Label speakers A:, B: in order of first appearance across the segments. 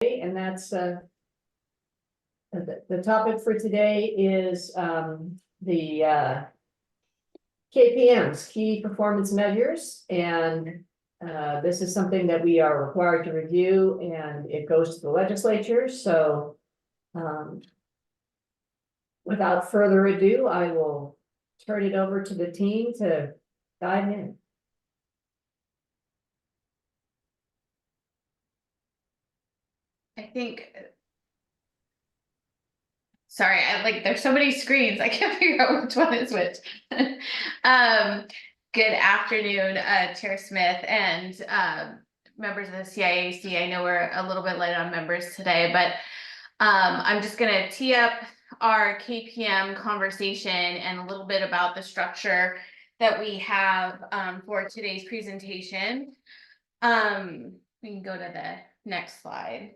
A: and that's the topic for today is the KPMs, key performance measures, and this is something that we are required to review, and it goes to the legislature. So without further ado, I will turn it over to the team to dive in.
B: I think, sorry, there's so many screens, I can't figure out which one is which. Good afternoon, Chair Smith and members of the CIAC. I know we're a little bit light on members today, but I'm just gonna tee up our KPM conversation and a little bit about the structure that we have for today's presentation. We can go to the next slide.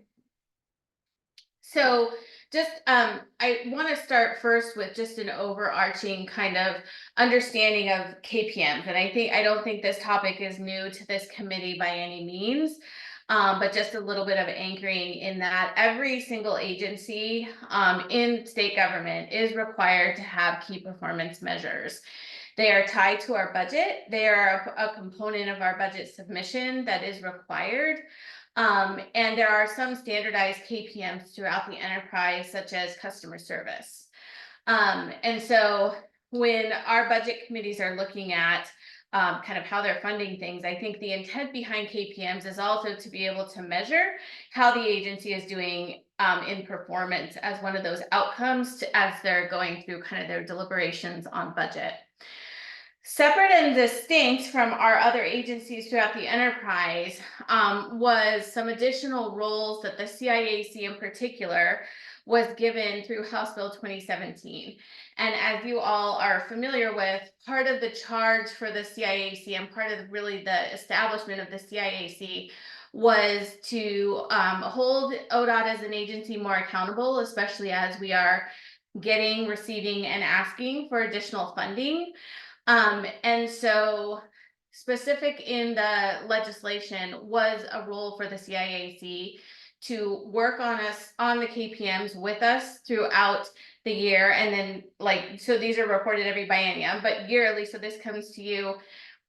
B: So just, I want to start first with just an overarching kind of understanding of KPMs. And I don't think this topic is new to this committee by any means, but just a little bit of anchoring in that every single agency in state government is required to have key performance measures. They are tied to our budget. They are a component of our budget submission that is required. And there are some standardized KPMs throughout the enterprise, such as customer service. And so when our budget committees are looking at kind of how they're funding things, I think the intent behind KPMs is also to be able to measure how the agency is doing in performance as one of those outcomes as they're going through kind of their deliberations on budget. Separate and distinct from our other agencies throughout the enterprise was some additional roles that the CIAC in particular was given through House Bill 2017. And as you all are familiar with, part of the charge for the CIAC and part of really the establishment of the CIAC was to hold ODOT as an agency more accountable, especially as we are getting, receiving, and asking for additional funding. And so specific in the legislation was a role for the CIAC to work on the KPMs with us throughout the year. And then so these are reported every biennium, but yearly. So this comes to you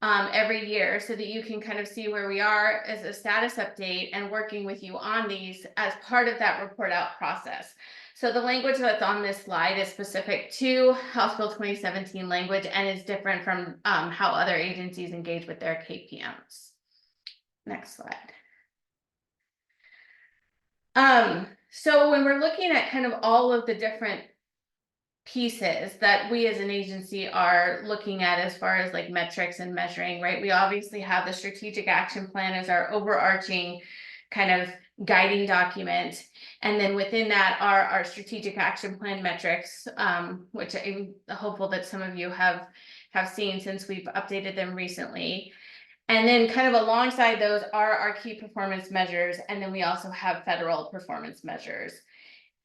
B: every year so that you can kind of see where we are as a status update and working with you on these as part of that report out process. So the language that's on this slide is specific to House Bill 2017 language and is different from how other agencies engage with their KPMs. Next slide. So when we're looking at kind of all of the different pieces that we as an agency are looking at as far as like metrics and measuring, right? We obviously have the strategic action plan as our overarching kind of guiding document. And then within that are our strategic action plan metrics, which I'm hopeful that some of you have seen since we've updated them recently. And then kind of alongside those are our key performance measures. And then we also have federal performance measures.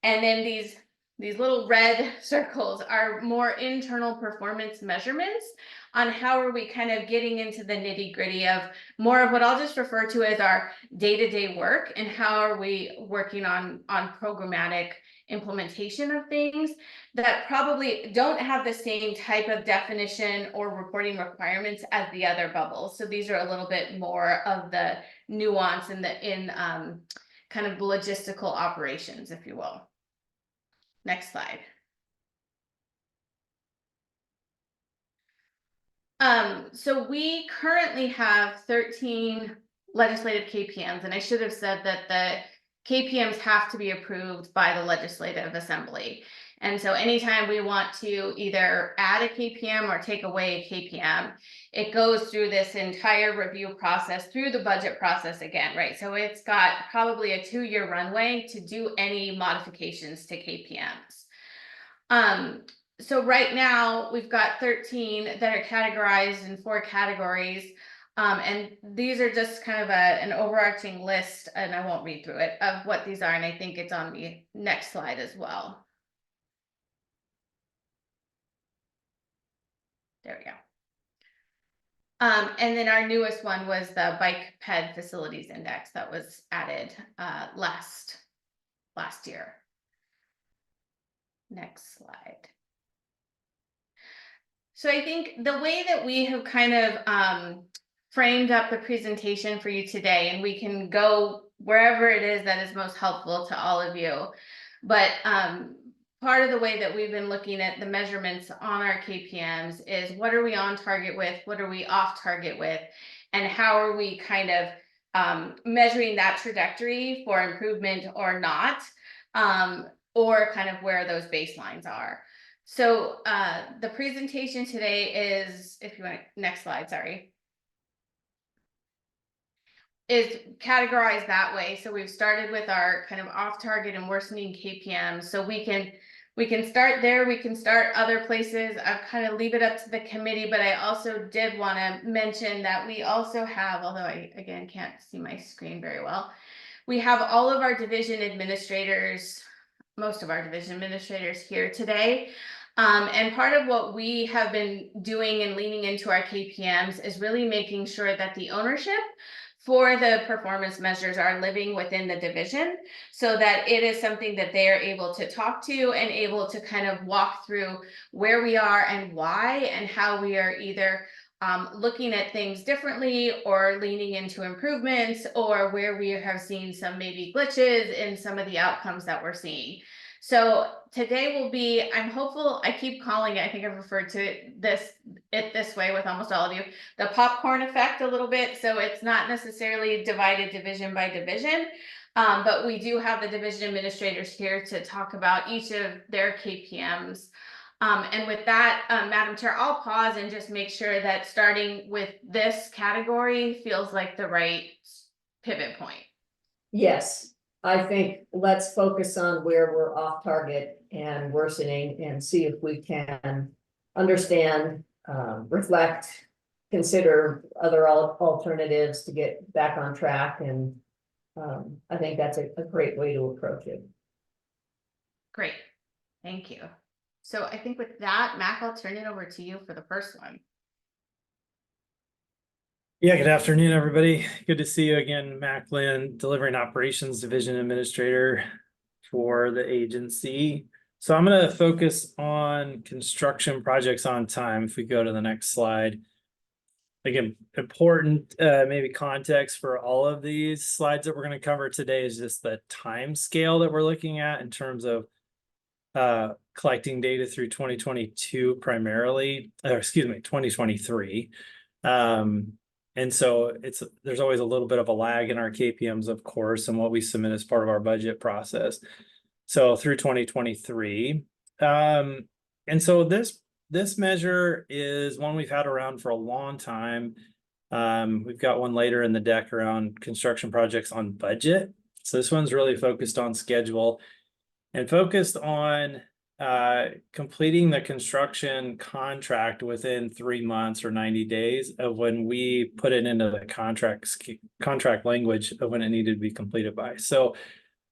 B: And then these little red circles are more internal performance measurements on how are we kind of getting into the nitty-gritty of more of what I'll just refer to as our day-to-day work, and how are we working on programmatic implementation of things that probably don't have the same type of definition or reporting requirements as the other bubbles. So these are a little bit more of the nuance in kind of logistical operations, if you will. Next slide. So we currently have 13 legislative KPMs, and I should have said that the KPMs have to be approved by the Legislative Assembly. And so anytime we want to either add a KPM or take away a KPM, it goes through this entire review process through the budget process again, right? So it's got probably a 2-year runway to do any modifications to KPMs. So right now we've got 13 that are categorized in 4 categories. And these are just kind of an overarching list, and I won't read through it, of what these are. And I think it's on the next slide as well. There we go. And then our newest one was the bike ped facilities index that was added last year. Next slide. So I think the way that we have kind of framed up the presentation for you today, and we can go wherever it is that is most helpful to all of you, but part of the way that we've been looking at the measurements on our KPMs is what are we on target with, what are we off target with, and how are we kind of measuring that trajectory for improvement or not, or kind of where those baselines are. So the presentation today is, if you want, next slide, sorry, is categorized that way. So we've started with our kind of off target and worsening KPMs. So we can start there. We can start other places. I'll kind of leave it up to the committee, but I also did want to mention that we also have, although I again can't see my screen very well, we have all of our division administrators, most of our division administrators here today. And part of what we have been doing and leaning into our KPMs is really making sure that the ownership for the performance measures are living within the division, so that it is something that they are able to talk to and able to kind of walk through where we are and why, and how we are either looking at things differently or leaning into improvements, or where we have seen some maybe glitches in some of the outcomes that we're seeing. So today will be, I'm hopeful, I keep calling it, I think I've referred to it this way with almost all of you, the popcorn effect a little bit. So it's not necessarily divided division by division, but we do have the division administrators here to talk about each of their KPMs. And with that, Madam Chair, I'll pause and just make sure that starting with this category feels like the right pivot point.
A: Yes, I think let's focus on where we're off target and worsening and see if we can understand, reflect, consider other alternatives to get back on track. And I think that's a great way to approach it.
B: Great, thank you. So I think with that, Mac, I'll turn it over to you for the first one.
C: Yeah, good afternoon, everybody. Good to see you again, Mac Lynn, Delivering Operations Division Administrator for the agency. So I'm going to focus on construction projects on time. If we go to the next slide. Again, important maybe context for all of these slides that we're going to cover today is just the time scale that we're looking at in terms of collecting data through 2022 primarily, or excuse me, 2023. And so there's always a little bit of a lag in our KPMs, of course, and what we submit as part of our budget process. So through 2023. And so this measure is one we've had around for a long time. We've got one later in the deck around construction projects on budget. So this one's really focused on schedule and focused on completing the construction contract within 3 months or 90 days of when we put it into the contract language of when it needed to be completed by. So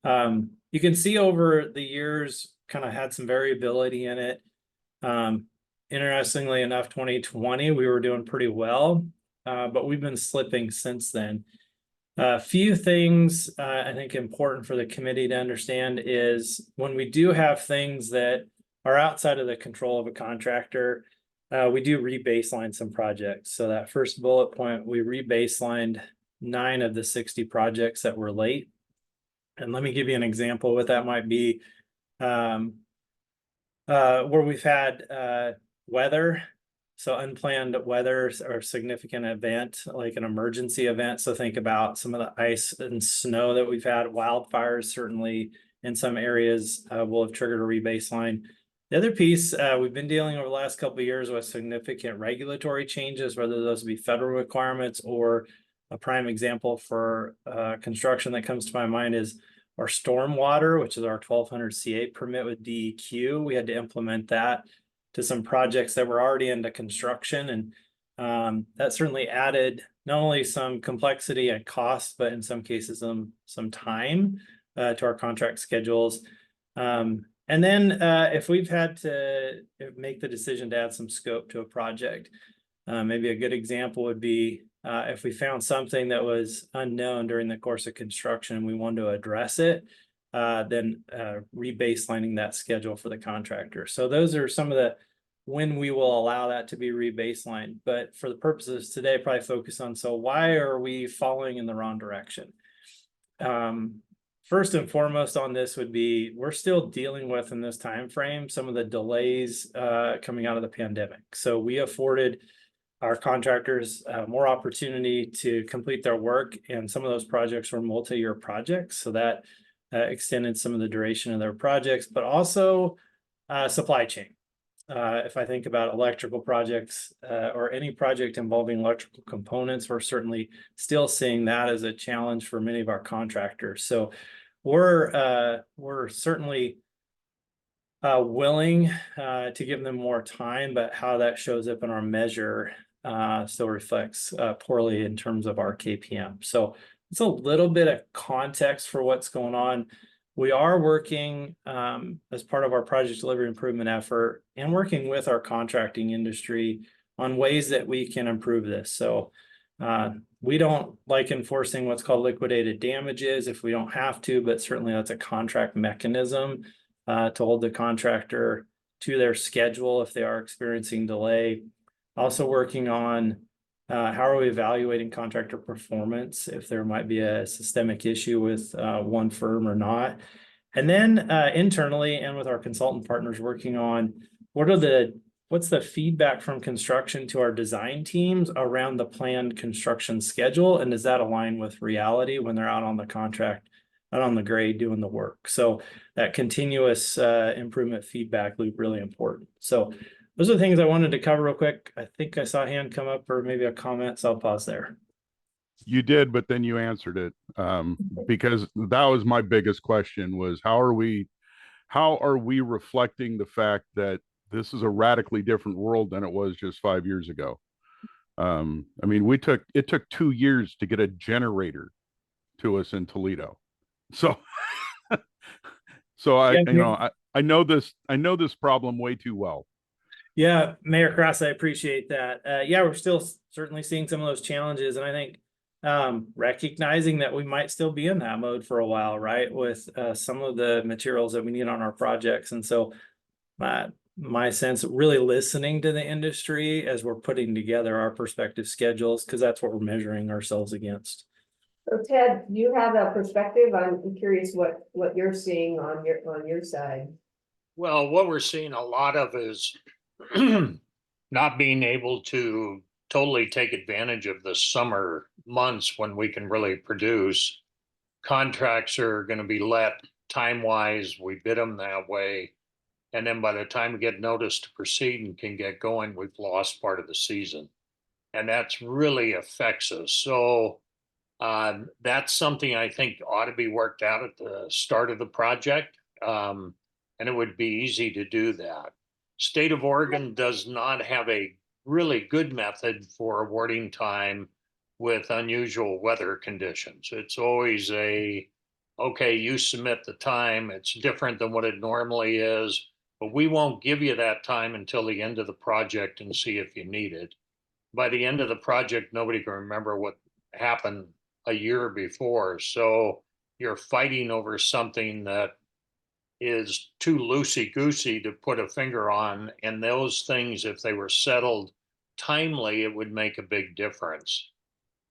C: you can see over the years kind of had some variability in it. Interestingly enough, 2020 we were doing pretty well, but we've been slipping since then. A few things I think important for the committee to understand is when we do have things that are outside of the control of a contractor, we do re-baseline some projects. So that first bullet point, we re-baselined 9 of the 60 projects that were late. And let me give you an example what that might be. Where we've had weather. So unplanned weather or significant event, like an emergency event. So think about some of the ice and snow that we've had. Wildfires certainly in some areas will have triggered a rebaseline. The other piece, we've been dealing over the last couple of years with significant regulatory changes, whether those be federal requirements or a prime example for construction that comes to my mind is our stormwater, which is our 1200 CA permit with DEQ. We had to implement that to some projects that were already into construction. And that certainly added not only some complexity and cost, but in some cases, some time to our contract schedules. And then if we've had to make the decision to add some scope to a project, Maybe a good example would be if we found something that was unknown during the course of construction and we wanted to address it, then rebaselining that schedule for the contractor. So those are some of the when we will allow that to be rebaselined. But for the purposes today, probably focus on, so why are we following in the wrong direction? First and foremost on this would be, we're still dealing with in this time frame some of the delays coming out of the pandemic. So we afforded our contractors more opportunity to complete their work, and some of those projects were multi-year projects, so that extended some of the duration of their projects, but also supply chain. If I think about electrical projects or any project involving electrical components, we're certainly still seeing that as a challenge for many of our contractors. So we're certainly willing to give them more time, but how that shows up in our measure still reflects poorly in terms of our KPM. So it's a little bit of context for what's going on. We are working as part of our project delivery improvement effort and working with our contracting industry on ways that we can improve this. So we don't like enforcing what's called liquidated damages if we don't have to, but certainly that's a contract mechanism to hold the contractor to their schedule if they are experiencing delay. Also working on how are we evaluating contractor performance, if there might be a systemic issue with one firm or not. And then internally and with our consultant partners working on what's the feedback from construction to our design teams around the planned construction schedule, and does that align with reality when they're out on the contract, out on the grade doing the work. So that continuous improvement feedback loop, really important. So those are the things I wanted to cover real quick. I think I saw a hand come up or maybe a comment, so I'll pause there.
D: You did, but then you answered it because that was my biggest question, was how are we reflecting the fact that this is a radically different world than it was just 5 years ago? I mean, it took 2 years to get a generator to us in Toledo. So I know this problem way too well.
C: Yeah, Mayor Cross, I appreciate that. Yeah, we're still certainly seeing some of those challenges, and I think recognizing that we might still be in that mode for a while, right, with some of the materials that we need on our projects. And so my sense, really listening to the industry as we're putting together our prospective schedules, because that's what we're measuring ourselves against.
A: So Ted, do you have a perspective? I'm curious what you're seeing on your side.
E: Well, what we're seeing a lot of is not being able to totally take advantage of the summer months when we can really produce. Contracts are going to be let time-wise. We bid them that way. And then by the time we get notice to proceed and can get going, we've lost part of the season. And that's really affects us. So that's something I think ought to be worked out at the start of the project. And it would be easy to do that. State of Oregon does not have a really good method for awarding time with unusual weather conditions. It's always okay, you submit the time. It's different than what it normally is, but we won't give you that time until the end of the project and see if you need it. By the end of the project, nobody can remember what happened a year before. So you're fighting over something that is too loosey-goosey to put a finger on. And those things, if they were settled timely, it would make a big difference.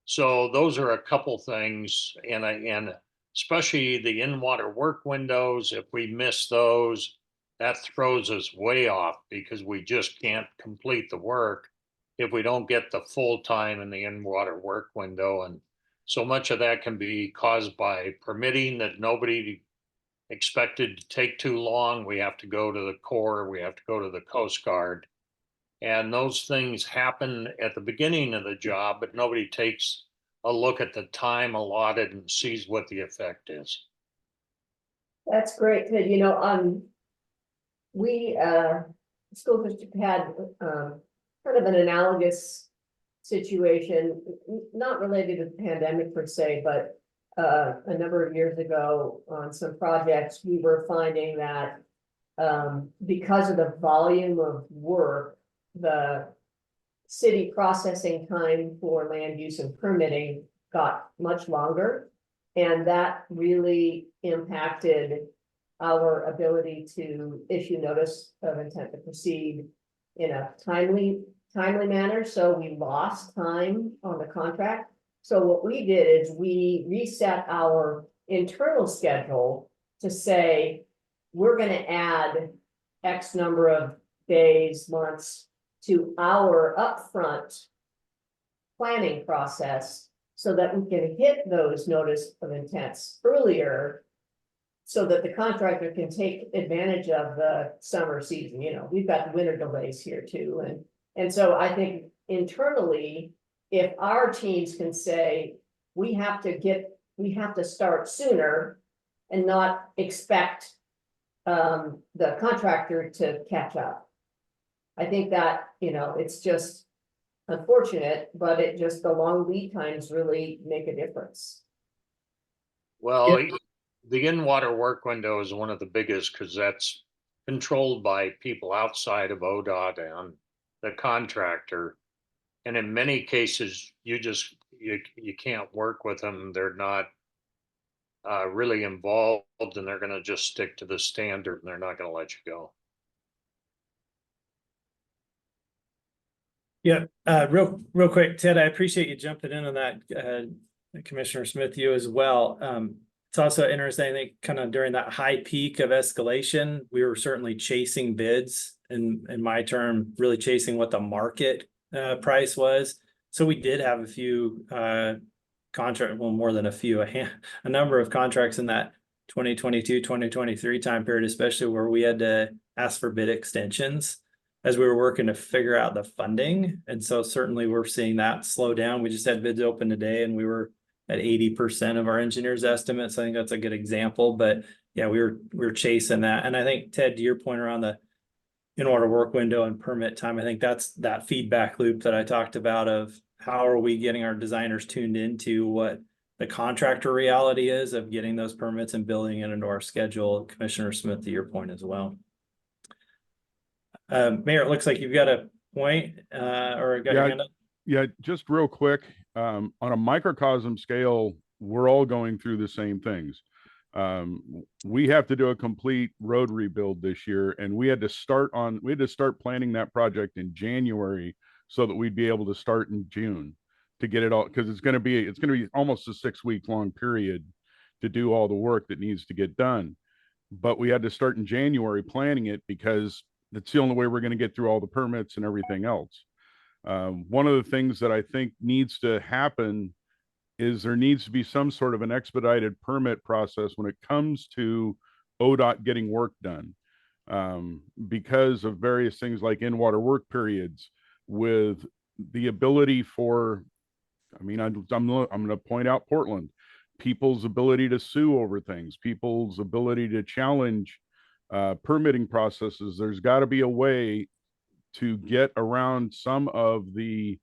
E: So those are a couple things, and especially the in-water work windows, if we miss those, that throws us way off because we just can't complete the work if we don't get the full time in the in-water work window. And so much of that can be caused by permitting that nobody expected to take too long. We have to go to the Corps, we have to go to the Coast Guard. And those things happen at the beginning of the job, but nobody takes a look at the time allotted and sees what the effect is.
A: That's great. You know, we school district had kind of an analogous situation, not related to the pandemic per se, but a number of years ago on some projects, we were finding that because of the volume of work, the city processing time for land use and permitting got much longer. And that really impacted our ability to issue notice of intent to proceed in a timely manner. So we lost time on the contract. So what we did is we reset our internal schedule to say, we're gonna add X number of days, months to our upfront planning process so that we can hit those notice of intents earlier so that the contractor can take advantage of the summer season. You know, we've got winter delays here too. And so I think internally, if our teams can say, we have to start sooner and not expect the contractor to catch up. I think that, you know, it's just unfortunate, but the long lead times really make a difference.
E: Well, the in-water work window is one of the biggest because that's controlled by people outside of ODOT and the contractor. And in many cases, you can't work with them. They're not really involved, and they're gonna just stick to the standard and they're not gonna let you go.
C: Yeah, real quick, Ted, I appreciate you jumping in on that, Commissioner Smith, you as well. It's also interesting, I think, kind of during that high peak of escalation, we were certainly chasing bids, and in my term, really chasing what the market price was. So we did have a few contract, well, more than a few, a number of contracts in that 2022, 2023 time period, especially where we had to ask for bid extensions as we were working to figure out the funding. And so certainly we're seeing that slow down. We just had bids open today and we were at 80% of our engineers' estimates. I think that's a good example, but yeah, we were chasing that. And I think, Ted, to your point around the in-order work window and permit time, I think that's that feedback loop that I talked about of how are we getting our designers tuned into what the contractor reality is of getting those permits and building it into our schedule. Commissioner Smith, to your point as well. Mayor, it looks like you've got a point or got your hand up.
D: Yeah, just real quick, on a microcosm scale, we're all going through the same things. We have to do a complete road rebuild this year, and we had to start planning that project in January so that we'd be able to start in June to get it all, because it's going to be almost a 6-week long period to do all the work that needs to get done. But we had to start in January planning it because that's the only way we're going to get through all the permits and everything else. One of the things that I think needs to happen is there needs to be some sort of an expedited permit process when it comes to ODOT getting work done, because of various things like in-water work periods, with the ability for, I mean, I'm going to point out Portland, people's ability to sue over things, people's ability to challenge permitting processes. There's got to be a way to get around some of the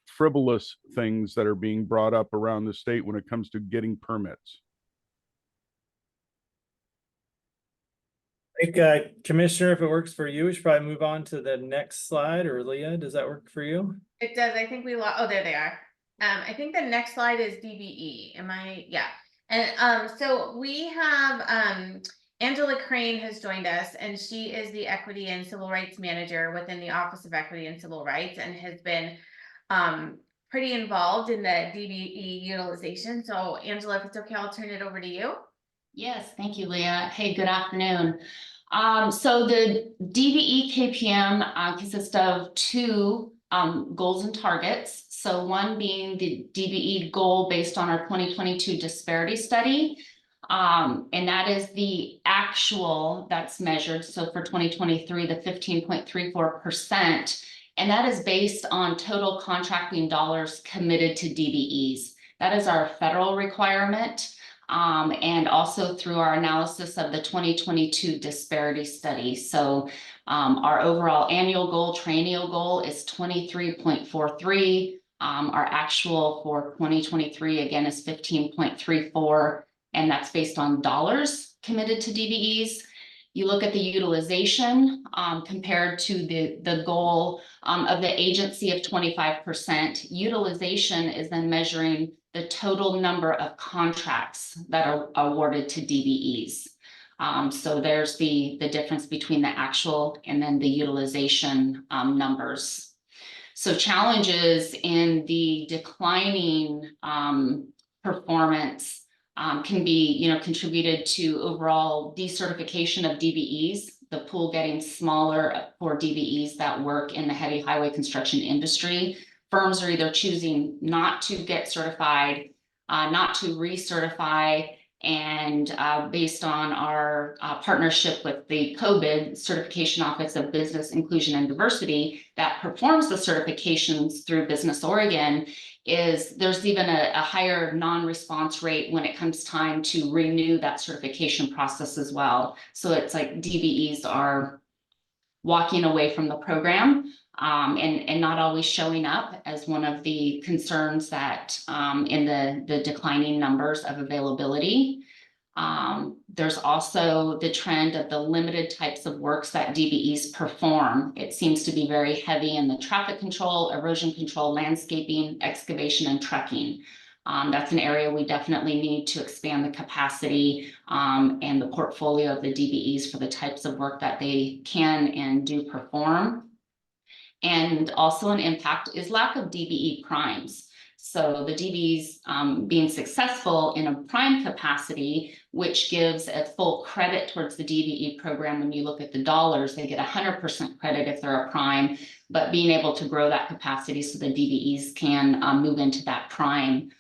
D: frivolous things that are being brought up around the state when it comes to getting permits.
C: I think, Commissioner, if it works for you, we should probably move on to the next slide. Or Leah, does that work for you?
B: It does. I think we lost. Oh, there they are. I think the next slide is DBE. Am I? Yeah. And so we have Angela Crane has joined us, and she is the Equity and Civil Rights Manager within the Office of Equity and Civil Rights, and has been pretty involved in the DBE utilization. So Angela, if it's okay, I'll turn it over to you.
F: Yes, thank you, Leah. Hey, good afternoon. So the DBE KPM consists of two goals and targets. So one being the DBE goal based on our 2022 disparity study. And that is the actual that's measured. So for 2023, the 15.34%. And that is based on total contracting dollars committed to DBEs. That is our federal requirement. And also through our analysis of the 2022 disparity study. So our overall annual goal, triennial goal is 23.43. Our actual for 2023 again is 15.34, and that's based on dollars committed to DBEs. You look at the utilization compared to the goal of the agency of 25%. Utilization is then measuring the total number of contracts that are awarded to DBEs. So there's the difference between the actual and then the utilization numbers. So challenges in the declining performance can be, contributed to overall decertification of DBEs, the pool getting smaller for DBEs that work in the heavy highway construction industry. Firms are either choosing not to get certified, not to recertify, and based on our partnership with the COBID Certification Office of Business Inclusion and Diversity that performs the certifications through Business Oregon, there's even a higher non-response rate when it comes time to renew that certification process as well. So it's like DBEs are walking away from the program and not always showing up as one of the concerns that in the declining numbers of availability. There's also the trend of the limited types of works that DBEs perform. It seems to be very heavy in the traffic control, erosion control, landscaping, excavation, and trucking. That's an area we definitely need to expand the capacity and the portfolio of the DBEs for the types of work that they can and do perform. And also an impact is lack of DBE primes. So the DBEs being successful in a prime capacity, which gives a full credit towards the DBE program. When you look at the dollars, they get 100% credit if they're a prime, but being able to grow that capacity so the DBEs can move into that prime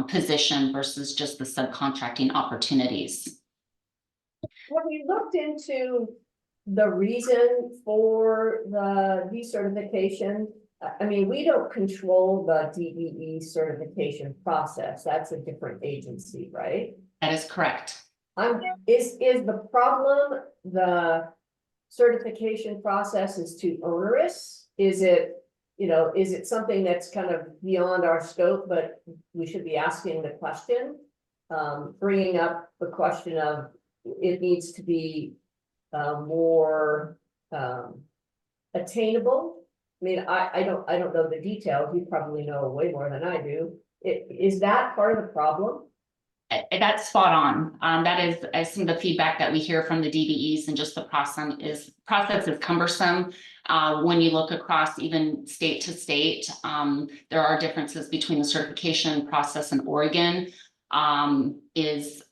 F: position versus just the subcontracting opportunities.
A: Have you looked into the reason for the decertification? I mean, we don't control the DBE certification process. That's a different agency, right?
F: That is correct.
A: Is the problem the certification process is too onerous? Is it, is it something that's kind of beyond our scope, but we should be asking the question? Bringing up the question of it needs to be more attainable. I mean, I don't know the details. You probably know way more than I do. Is that part of the problem?
F: That's spot on. That is some of the feedback that we hear from the DBEs, and just the process is cumbersome. When you look across even state to state, there are differences between the certification process in Oregon is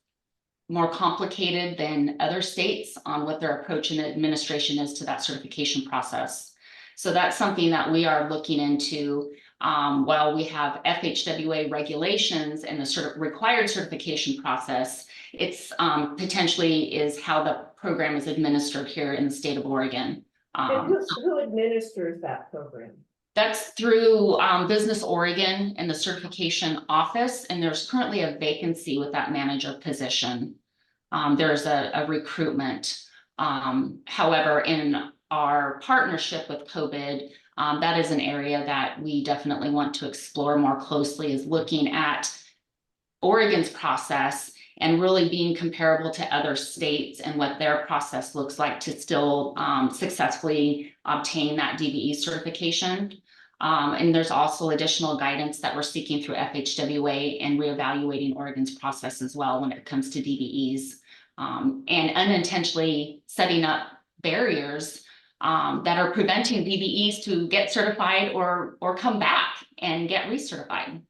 F: more complicated than other states on what their approach and administration is to that certification process. So that's something that we are looking into. While we have FHWA regulations and the required certification process, it's potentially is how the program is administered here in the state of Oregon.
A: And who administers that program?
F: That's through Business Oregon and the certification office, and there's currently a vacancy with that manager position. There's a recruitment. However, in our partnership with COBID, that is an area that we definitely want to explore more closely, is looking at Oregon's process and really being comparable to other states and what their process looks like to still successfully obtain that DBE certification. And there's also additional guidance that we're seeking through FHWA and reevaluating Oregon's process as well when it comes to DBEs, and unintentionally setting up barriers that are preventing DBEs to get certified or come back and get recertified.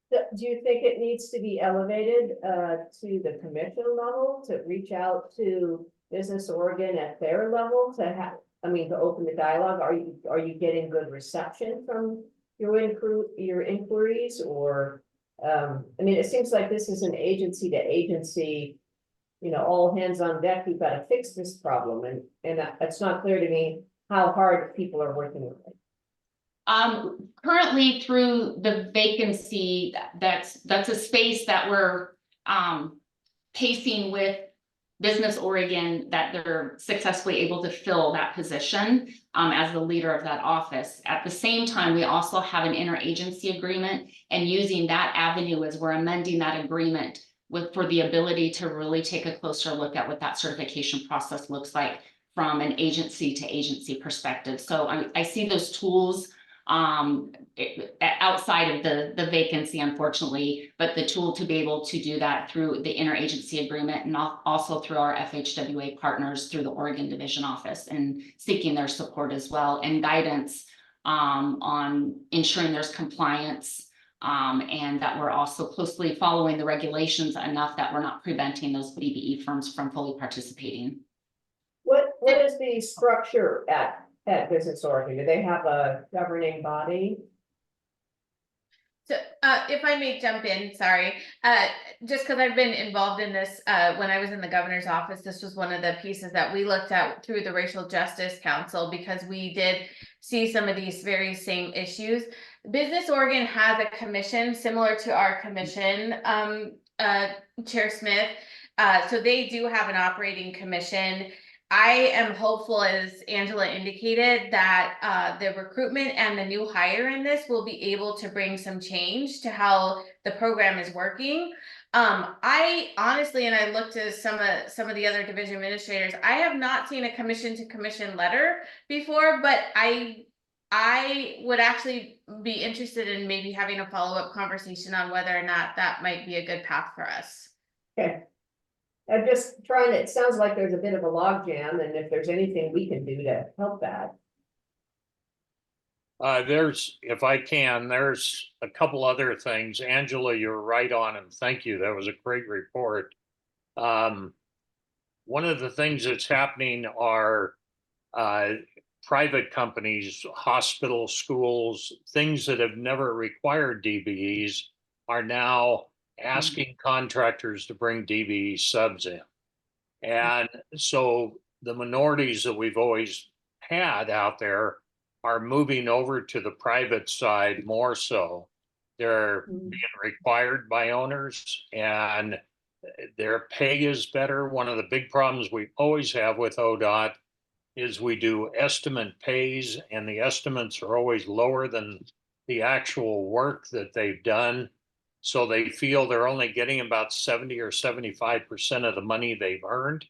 A: Do you think it needs to be elevated to the commission level to reach out to Business Oregon at their level to have, to open the dialogue? Are you getting good reception from your inquiries, or it seems like this is an agency to agency, all hands on deck, we've got to fix this problem, and it's not clear to me how hard people are working with it.
F: Currently through the vacancy, that's a space that we're pacing with Business Oregon, that they're successfully able to fill that position as the leader of that office. At the same time, we also have an interagency agreement, and using that avenue as we're amending that agreement, for the ability to really take a closer look at what that certification process looks like from an agency to agency perspective. So I see those tools outside of the vacancy, unfortunately, but the tool to be able to do that through the interagency agreement and also through our FHWA partners through the Oregon Division Office, and seeking their support as well and guidance on ensuring there's compliance, and that we're also closely following the regulations enough that we're not preventing those DBE firms from fully participating.
A: What is the structure at Business Oregon? Do they have a governing body?
B: So, if I may jump in, sorry, just because I've been involved in this, when I was in the governor's office, this was one of the pieces that we looked at through the Racial Justice Council, because we did see some of these very same issues. Business Oregon has a commission similar to our commission, Chair Smith. So they do have an operating commission. I am hopeful, as Angela indicated, that the recruitment and the new hire in this will be able to bring some change to how the program is working. I honestly, and I looked at some of the other division administrators, I have not seen a commission to commission letter before, but I would actually be interested in maybe having a follow-up conversation on whether or not that might be a good path for us.
A: Okay. I'm just trying to, it sounds like there's a bit of a logjam, and if there's anything we can do to help that.
E: If I can, there's a couple other things. Angela, you're right on, and thank you. That was a great report. One of the things that's happening are private companies, hospitals, schools, things that have never required DBEs are now asking contractors to bring DBE subs in. And so the minorities that we've always had out there are moving over to the private side more so. They're being required by owners, and their pay is better. One of the big problems we always have with ODOT is we do estimate pays, and the estimates are always lower than the actual work that they've done. So they feel they're only getting about 70 or 75% of the money they've earned.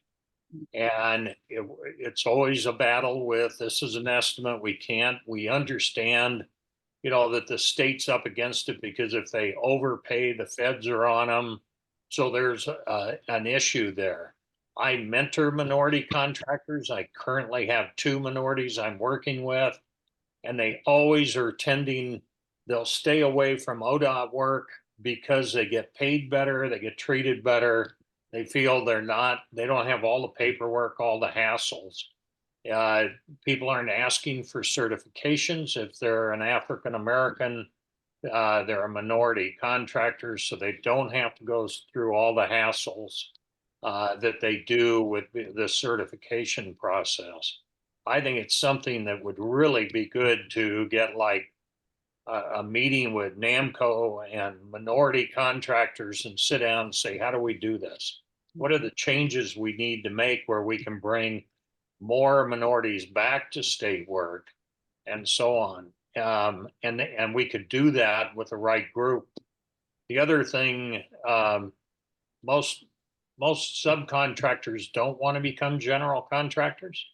E: And it's always a battle with, this is an estimate, we understand, that the state's up against it, because if they overpay, the feds are on them. So there's an issue there. I mentor minority contractors. I currently have 2 minorities I'm working with, and they always are they'll stay away from ODOT work because they get paid better, they get treated better. They feel they don't have all the paperwork, all the hassles. People aren't asking for certifications. If they're an African American, they're a minority contractor, so they don't have to go through all the hassles that they do with the certification process. I think it's something that would really be good to get, like a meeting with NAMCO and minority contractors and sit down and say, how do we do this? What are the changes we need to make where we can bring more minorities back to state work, and so on. And we could do that with the right group. The other thing, most subcontractors don't want to become general contractors.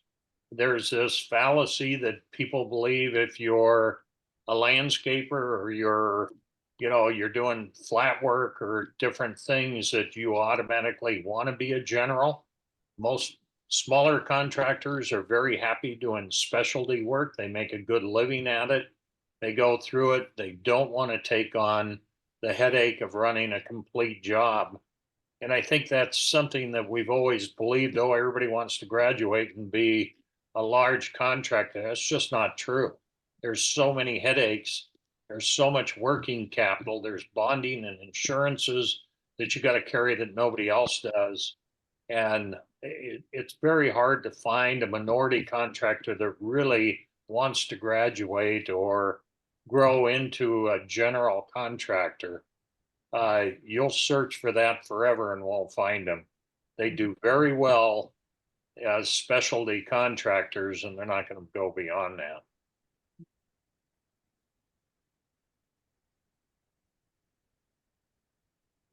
E: There's this fallacy that people believe if you're a landscaper or you're doing flat work or different things that you automatically want to be a general. Most smaller contractors are very happy doing specialty work. They make a good living at it. They go through it. They don't want to take on the headache of running a complete job. And I think that's something that we've always believed, everybody wants to graduate and be a large contractor. That's just not true. There's so many headaches. There's so much working capital. There's bonding and insurances that you got to carry that nobody else does. And it's very hard to find a minority contractor that really wants to graduate or grow into a general contractor. You'll search for that forever and won't find them. They do very well as specialty contractors, and they're not going to go beyond that.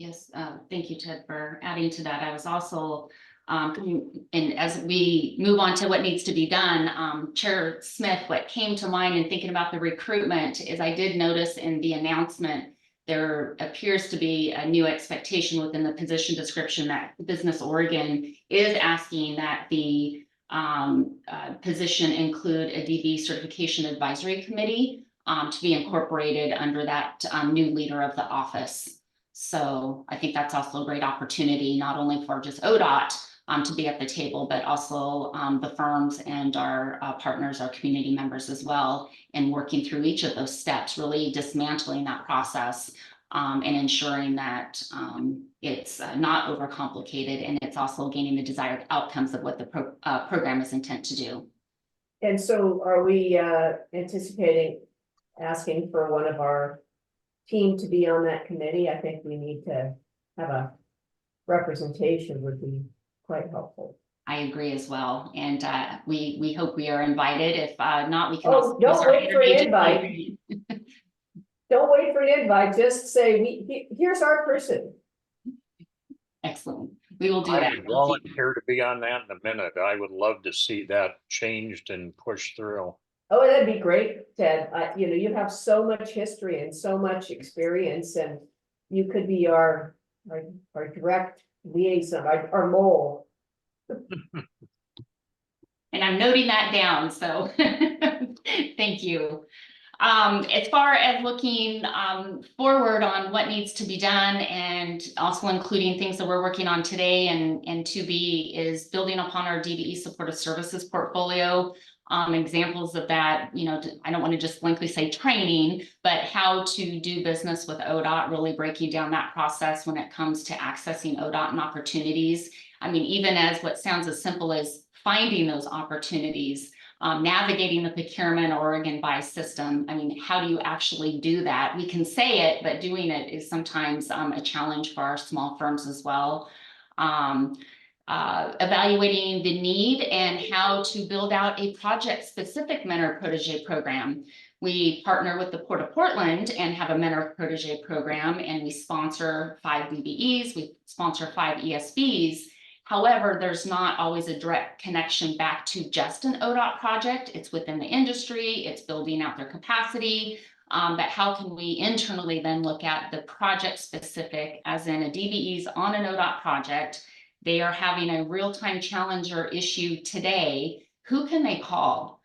F: Yes, thank you, Ted, for adding to that. I was also, and as we move on to what needs to be done, Chair Smith, what came to mind in thinking about the recruitment is I did notice in the announcement, there appears to be a new expectation within the position description that Business Oregon is asking that the position include a DB certification advisory committee to be incorporated under that new leader of the office. So I think that's also a great opportunity, not only for just ODOT to be at the table, but also the firms and our partners, our community members as well, and working through each of those steps, really dismantling that process and ensuring that it's not overcomplicated, and it's also gaining the desired outcomes of what the program is intent to do.
A: And so are we anticipating asking for one of our team to be on that committee? I think we need to have a representation would be quite helpful.
F: I agree as well, and we hope we are invited. If not, we can
A: Oh,
F: also
A: don't
F: use our
A: wait for an
F: interagent
A: invite.
F: committee.
A: Don't wait for an invite, just say, here's our person.
F: Excellent. We will do
E: I
F: that.
E: would volunteer to be on that in a minute. I would love to see that changed and pushed through.
A: Oh, that'd be great, Ted. You know, you have so much history and so much experience, and you could be our direct liaison, our mole.
F: And I'm noting that down, so thank you. As far as looking forward on what needs to be done, and also including things that we're working on today and to be, is building upon our DBE supportive services portfolio. Examples of that, you know, I don't want to just blankly say training, but how to do business with ODOT, really breaking down that process when it comes to accessing ODOT and opportunities. I mean, even as what sounds as simple as finding those opportunities, navigating the procurement Oregon buy system. I mean, how do you actually do that? We can say it, but doing it is sometimes a challenge for our small firms as well. Evaluating the need and how to build out a project-specific mentor protege program. We partner with the Port of Portland and have a mentor protege program, and we sponsor 5 DBEs, we sponsor 5 ESBs. However, there's not always a direct connection back to just an ODOT project. It's within the industry, it's building out their capacity, but how can we internally then look at the project specific, as in a DBE's on an ODOT project, they are having a real-time challenge or issue today, who can they call?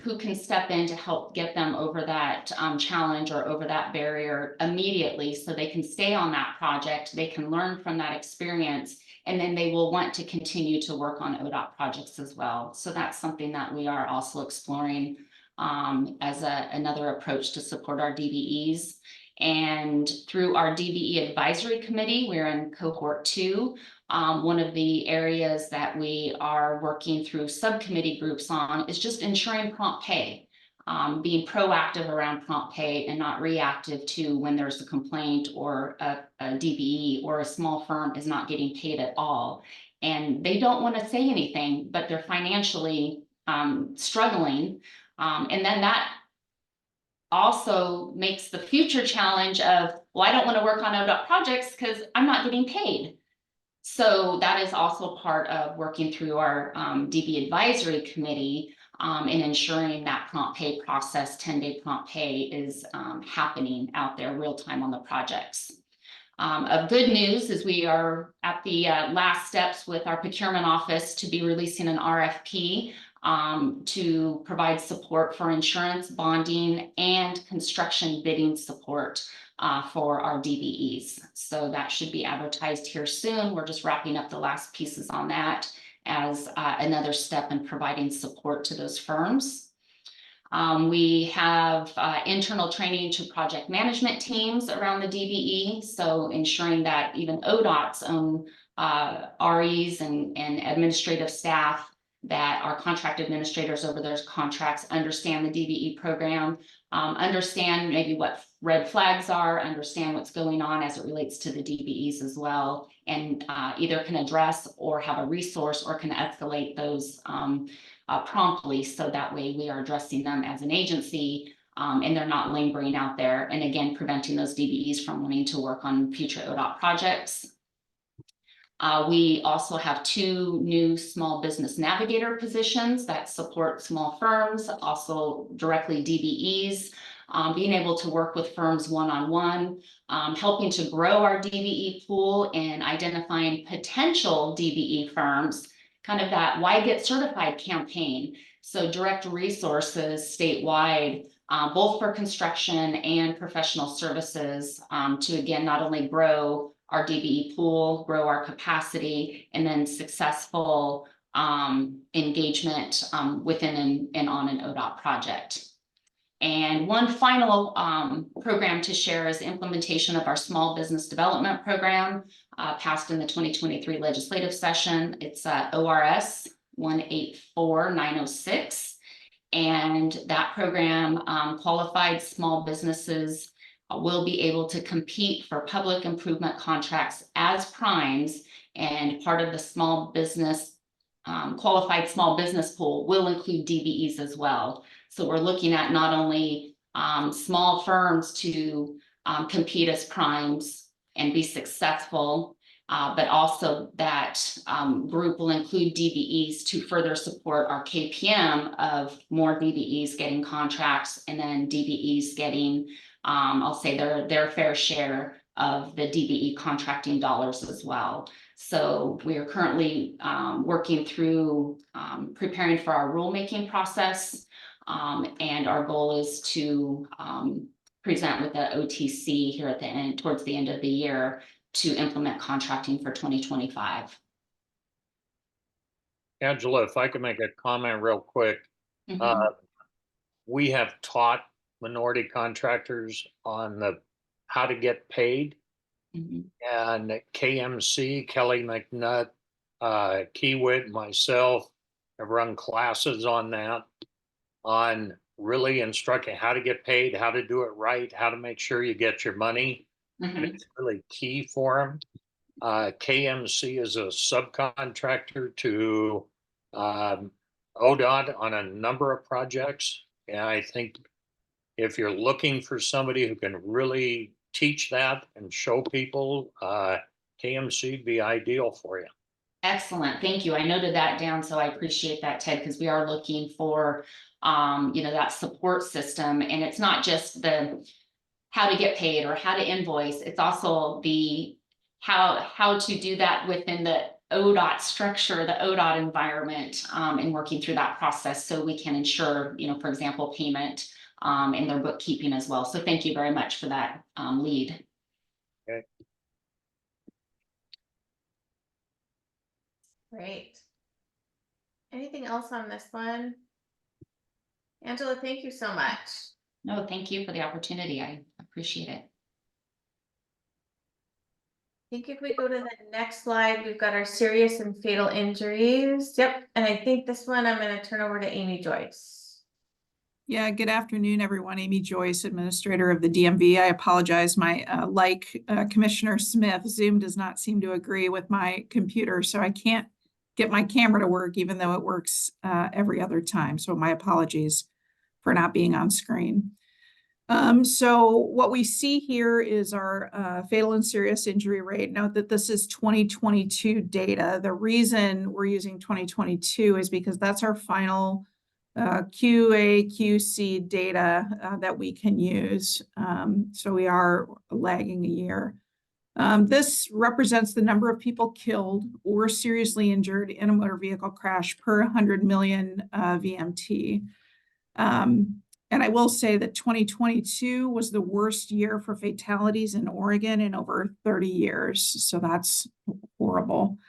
F: Who can step in to help get them over that challenge or over that barrier immediately, so they can stay on that project, they can learn from that experience, and then they will want to continue to work on ODOT projects as well. So that's something that we are also exploring as another approach to support our DBEs. And through our DBE advisory committee, we're in cohort 2. One of the areas that we are working through subcommittee groups on is just ensuring prompt pay, being proactive around prompt pay and not reactive to when there's a complaint or a DBE or a small firm is not getting paid at all. And they don't want to say anything, but they're financially struggling. And then that also makes the future challenge of, well, I don't want to work on ODOT projects because I'm not getting paid. So that is also part of working through our DB advisory committee and ensuring that prompt pay process, 10-day prompt pay, is happening out there real time on the projects. Of good news is we are at the last steps with our procurement office to be releasing an RFP to provide support for insurance, bonding, and construction bidding support for our DBEs. So that should be advertised here soon. We're just wrapping up the last pieces on that as another step in providing support to those firms. We have internal training to project management teams around the DBE. So ensuring that even ODOT's own REs and administrative staff, that our contract administrators over those contracts understand the DBE program, understand maybe what red flags are, understand what's going on as it relates to the DBEs as well, and either can address or have a resource or can escalate those promptly, so that way we are addressing them as an agency and they're not lingering out there. And again, preventing those DBEs from wanting to work on future ODOT projects. We also have 2 new small business navigator positions that support small firms, also directly DBEs, being able to work with firms one-on-one, helping to grow our DBE pool and identifying potential DBE firms, kind of that why get certified campaign. So direct resources statewide, both for construction and professional services, to again, not only grow our DBE pool, grow our capacity, and then successful engagement within and on an ODOT project. And one final program to share is implementation of our small business development program, passed in the 2023 legislative session. It's ORS 184906. And that program, qualified small businesses will be able to compete for public improvement contracts as primes, and part of the small business qualified small business pool will include DBEs as well. So we're looking at not only small firms to compete as primes and be successful, but also that group will include DBEs to further support our KPM of more DBEs getting contracts, and then DBEs getting I'll say their fair share of the DBE contracting dollars as well. So we are currently working through preparing for our rulemaking process, and our goal is to present with the OTC here at the end, towards the end of the year, to implement contracting for 2025.
E: Angela, if I could make a comment real quick. We have taught minority contractors on how to get paid. And KMC, Kelly McNutt, Kiewit, myself have run classes on that, on really instructing how to get paid, how to do it right, how to make sure you get your money. It's really key for them. KMC is a subcontractor to ODOT on a number of projects. And I think if you're looking for somebody who can really teach that and show people, KMC would be ideal for you.
F: Excellent, thank you. I noted that down, so I appreciate that, Ted, because we are looking for that support system. And it's not just the how to get paid or how to invoice, it's also the how to do that within the ODOT structure, the ODOT environment, and working through that process so we can ensure, for example, payment in their bookkeeping as well. So thank you very much for that lead.
E: Okay.
B: Great. Anything else on this one? Angela, thank you so much.
F: No, thank you for the opportunity. I appreciate it.
B: I think if we go to the next slide, we've got our serious and fatal injuries. Yep. And I think this one I'm going to turn over to Amy Joyce.
G: Yeah, good afternoon, everyone. Amy Joyce, Administrator of the DMV. I apologize. My, Commissioner Smith, Zoom does not seem to agree with my computer, so I can't get my camera to work, even though it works every other time. So my apologies for not being on screen. So what we see here is our fatal and serious injury rate. Note that this is 2022 data. The reason we're using 2022 is because that's our final QA/QC data that we can use. So we are lagging a year. This represents the number of people killed or seriously injured in a motor vehicle crash per 100 million VMT. And I will say that 2022 was the worst year for fatalities in Oregon in over 30 years. So that's horrible.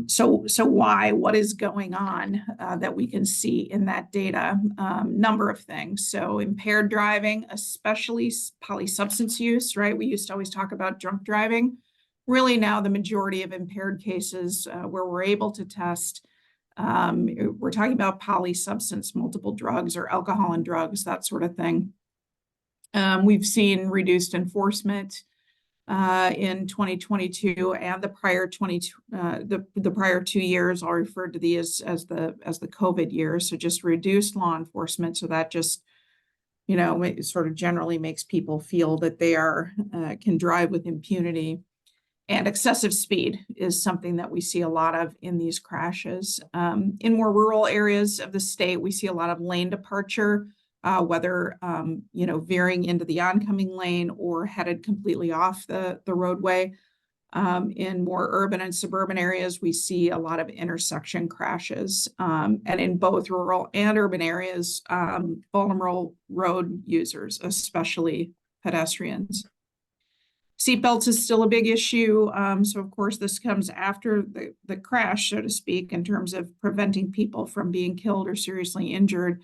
G: So why? What is going on that we can see in that data? Number of things. So impaired driving, especially polysubstance use, right? We used to always talk about drunk driving. Really now the majority of impaired cases where we're able to test, we're talking about polysubstance, multiple drugs or alcohol and drugs, that sort of thing. We've seen reduced enforcement in 2022 and the prior the prior 2 years. I'll refer to these as the COVID years. So just reduced law enforcement. So that just you know, it sort of generally makes people feel that they are can drive with impunity. And excessive speed is something that we see a lot of in these crashes. In more rural areas of the state, we see a lot of lane departure, whether, you know, veering into the oncoming lane or headed completely off the roadway. In more urban and suburban areas, we see a lot of intersection crashes. And in both rural and urban areas, vulnerable road users, especially pedestrians. Seatbelts is still a big issue. So of course, this comes after the crash, so to speak, in terms of preventing people from being killed or seriously injured.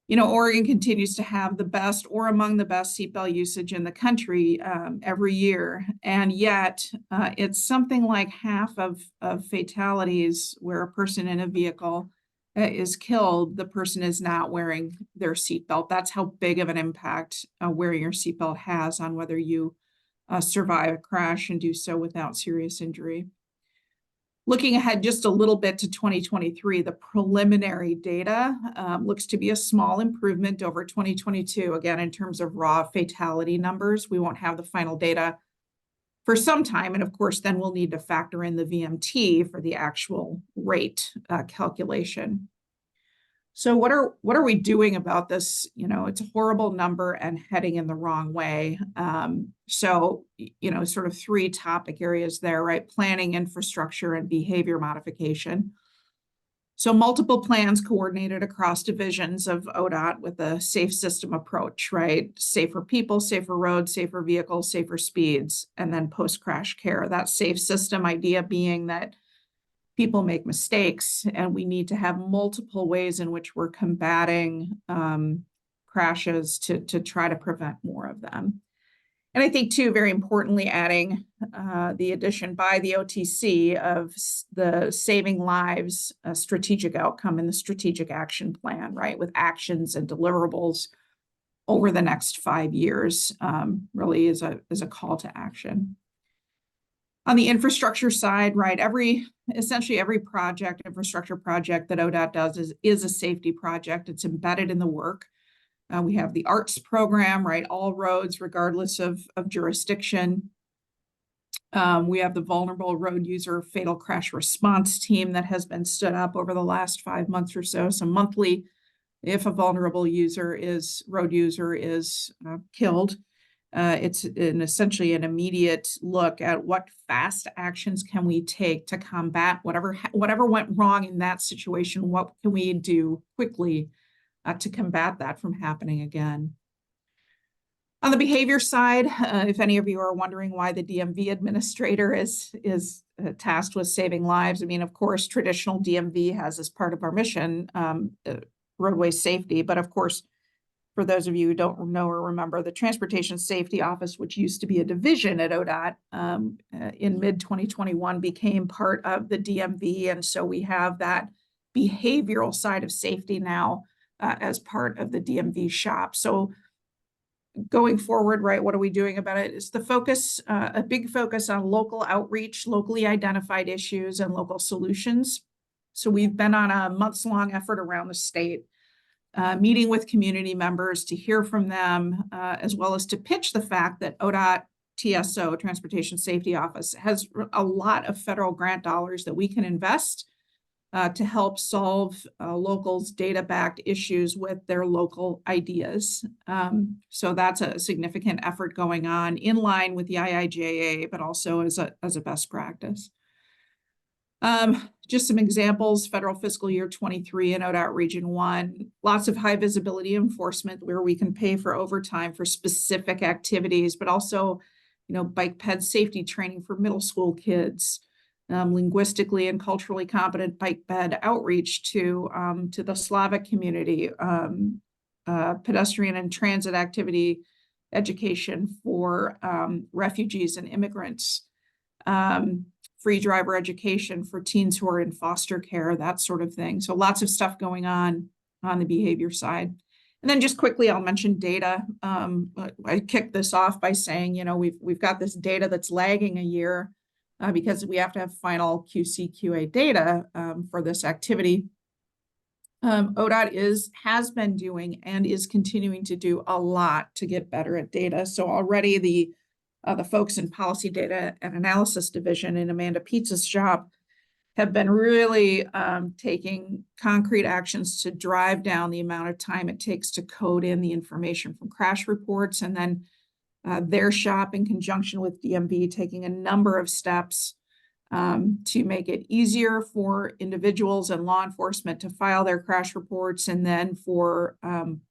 G: You know, Oregon continues to have the best or among the best seatbelt usage in the country every year. And yet it's something like half of fatalities where a person in a vehicle is killed, the person is not wearing their seatbelt. That's how big of an impact wearing your seatbelt has on whether you survive a crash and do so without serious injury. Looking ahead just a little bit to 2023, the preliminary data looks to be a small improvement over 2022, again, in terms of raw fatality numbers. We won't have the final data for some time. And of course, then we'll need to factor in the VMT for the actual rate calculation. So what are we doing about this? You know, it's a horrible number and heading in the wrong way. So, you know, sort of three topic areas there, right? Planning, infrastructure, and behavior modification. So multiple plans coordinated across divisions of ODOT with a safe system approach, right? Safer people, safer roads, safer vehicles, safer speeds, and then post-crash care. That safe system idea being that people make mistakes, and we need to have multiple ways in which we're combating crashes to try to prevent more of them. And I think, too, very importantly, adding the addition by the OTC of the Saving Lives strategic outcome in the strategic action plan, right, with actions and deliverables over the next 5 years, really is a call to action. On the infrastructure side, right, essentially every infrastructure project that ODOT does is a safety project. It's embedded in the work. We have the ARTS program, right, all roads, regardless of jurisdiction. We have the vulnerable road user fatal crash response team that has been stood up over the last 5 months or so. So monthly, if a vulnerable road user is killed, it's essentially an immediate look at what fast actions can we take to combat whatever went wrong in that situation. What can we do quickly to combat that from happening again? On the behavior side, if any of you are wondering why the DMV administrator is tasked with saving lives, I mean, of course, traditional DMV has as part of our mission roadway safety, but of course, for those of you who don't know or remember, the Transportation Safety Office, which used to be a division at ODOT, in mid-2021 became part of the DMV. And so we have that behavioral side of safety now as part of the DMV shop. So going forward, right, what are we doing about it? Is the focus, a big focus on local outreach, locally identified issues, and local solutions. So we've been on a months-long effort around the state, meeting with community members to hear from them, as well as to pitch the fact that ODOT TSO, Transportation Safety Office, has a lot of federal grant dollars that we can invest to help solve locals' data-backed issues with their local ideas. So that's a significant effort going on in line with the IIJA, but also as a best practice. Just some examples, federal fiscal year 23 and ODOT Region 1, lots of high visibility enforcement where we can pay for overtime for specific activities, but also, you know, bike ped safety training for middle school kids, linguistically and culturally competent bike ped outreach to the Slavic community, pedestrian and transit activity education for refugees and immigrants, free driver education for teens who are in foster care, that sort of thing. So lots of stuff going on the behavior side. And then just quickly, I'll mention data. I kicked this off by saying, you know, we've got this data that's lagging a year because we have to have final QC/QA data for this activity. ODOT has been doing and is continuing to do a lot to get better at data. So already the folks in Policy Data and Analysis Division in Amanda Pizza's shop have been really taking concrete actions to drive down the amount of time it takes to code in the information from crash reports. And then their shop, in conjunction with DMV, taking a number of steps to make it easier for individuals and law enforcement to file their crash reports, and then for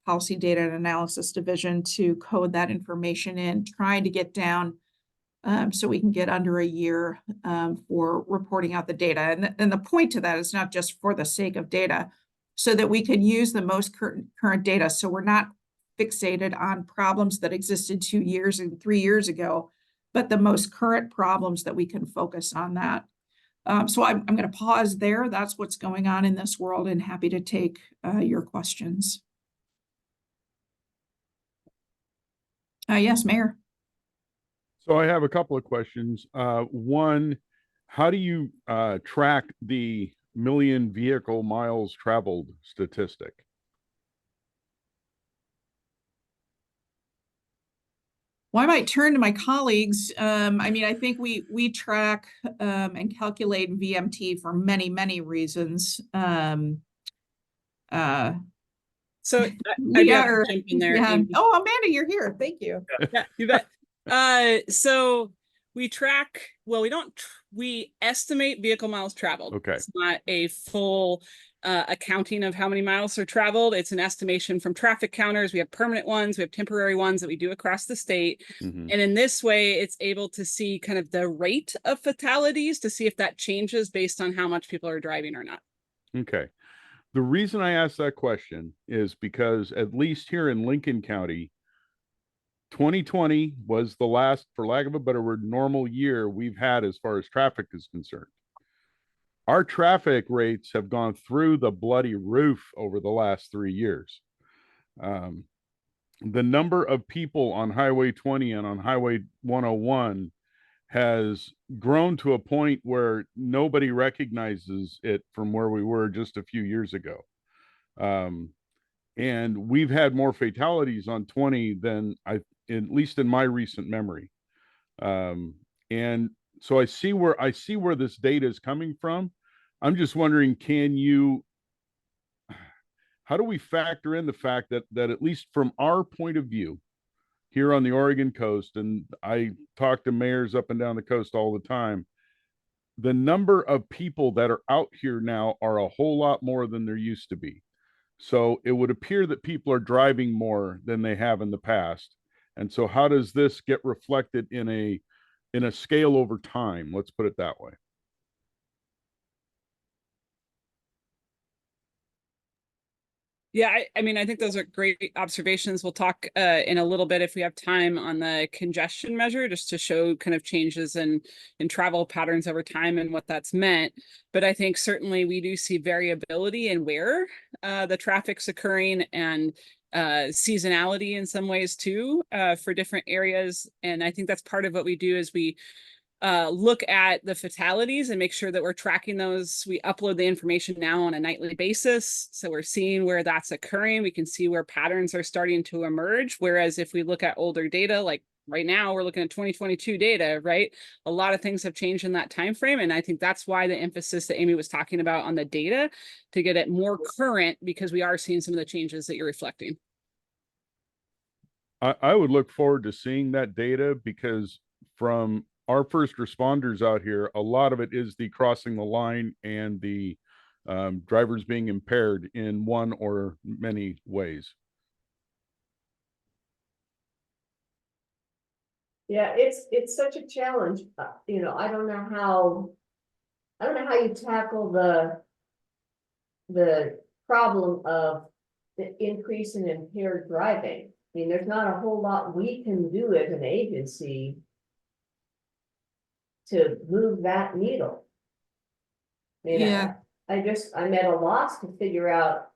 G: Policy Data and Analysis Division to code that information in, trying to get down so we can get under a year for reporting out the data. And the point to that is not just for the sake of data, so that we can use the most current data. So we're not fixated on problems that existed 2 years and 3 years ago, but the most current problems that we can focus on that. So I'm going to pause there. That's what's going on in this world, and happy to take your questions. Yes, Mayor.
D: So I have a couple of questions. One, how do you track the million vehicle miles traveled statistic?
G: Well, I might turn to my colleagues. I mean, I think we track and calculate VMT for many, many reasons.
H: So I'd
G: We
H: be happy
G: are,
H: to jump in there.
G: yeah.
H: Amy.
G: Oh, Amanda, you're here. Thank you.
H: Yeah, you bet. So we track, well, we estimate vehicle miles traveled.
D: Okay.
H: It's not a full accounting of how many miles are traveled. It's an estimation from traffic counters. We have permanent ones, we have temporary ones that we do across the state.
D: Mhm.
H: And in this way, it's able to see kind of the rate of fatalities to see if that changes based on how much people are driving or not.
D: Okay. The reason I asked that question is because, at least here in Lincoln County, 2020 was the last, for lack of a better word, normal year we've had as far as traffic is concerned. Our traffic rates have gone through the bloody roof over the last 3 years. The number of people on Highway 20 and on Highway 101 has grown to a point where nobody recognizes it from where we were just a few years ago. And we've had more fatalities on 20 than at least in my recent memory. And so I see where this data is coming from. I'm just wondering, how do we factor in the fact that at least from our point of view here on the Oregon coast, and I talk to mayors up and down the coast all the time, the number of people that are out here now are a whole lot more than there used to be. So it would appear that people are driving more than they have in the past. And so how does this get reflected in a scale over time? Let's put it that way.
H: Yeah, I mean, I think those are great observations. We'll talk in a little bit if we have time on the congestion measure, just to show kind of changes in travel patterns over time and what that's meant. But I think certainly we do see variability in where the traffic's occurring, and seasonality in some ways too, for different areas. And I think that's part of what we do is we look at the fatalities and make sure that we're tracking those. We upload the information now on a nightly basis, so we're seeing where that's occurring. We can see where patterns are starting to emerge. Whereas if we look at older data, like right now we're looking at 2022 data, right? A lot of things have changed in that time frame, and I think that's why the emphasis that Amy was talking about on the data, to get it more current, because we are seeing some of the changes that you're reflecting.
D: I would look forward to seeing that data, because from our first responders out here, a lot of it is the crossing the line and the drivers being impaired in one or many ways.
A: Yeah, it's such a challenge. You know, I don't know how you tackle the problem of the increase in impaired driving. I mean, there's not a whole lot we can do as an agency to move that needle. I mean,
G: Yeah.
A: I'm at a loss to figure out.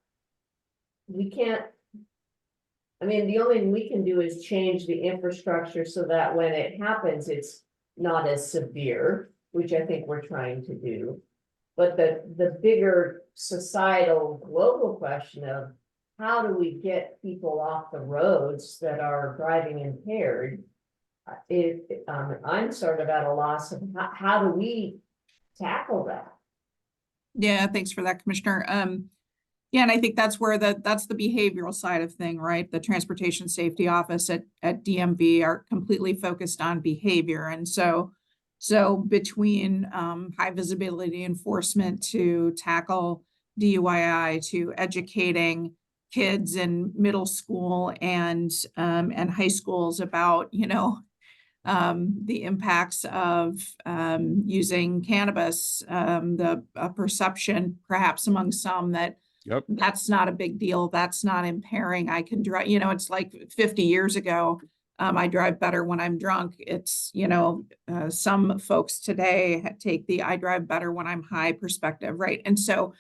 A: We can't. I mean, the only thing we can do is change the infrastructure so that when it happens, it's not as severe, which I think we're trying to do. But the bigger societal global question of how do we get people off the roads that are driving impaired? I'm sort of at a loss of how do we tackle that?
G: Yeah, thanks for that, Commissioner. Yeah, and I think that's where that's the behavioral side of thing, right? The Transportation Safety Office at DMV are completely focused on behavior. And so between high visibility enforcement to tackle DUI, to educating kids in middle school and high schools about, the impacts of using cannabis, the perception perhaps among some that
D: Yep.
G: that's not a big deal, that's not impairing, I can drive, it's like 50 years ago, I drive better when I'm drunk. It's, some folks today take the I drive better when I'm high perspective, right? And so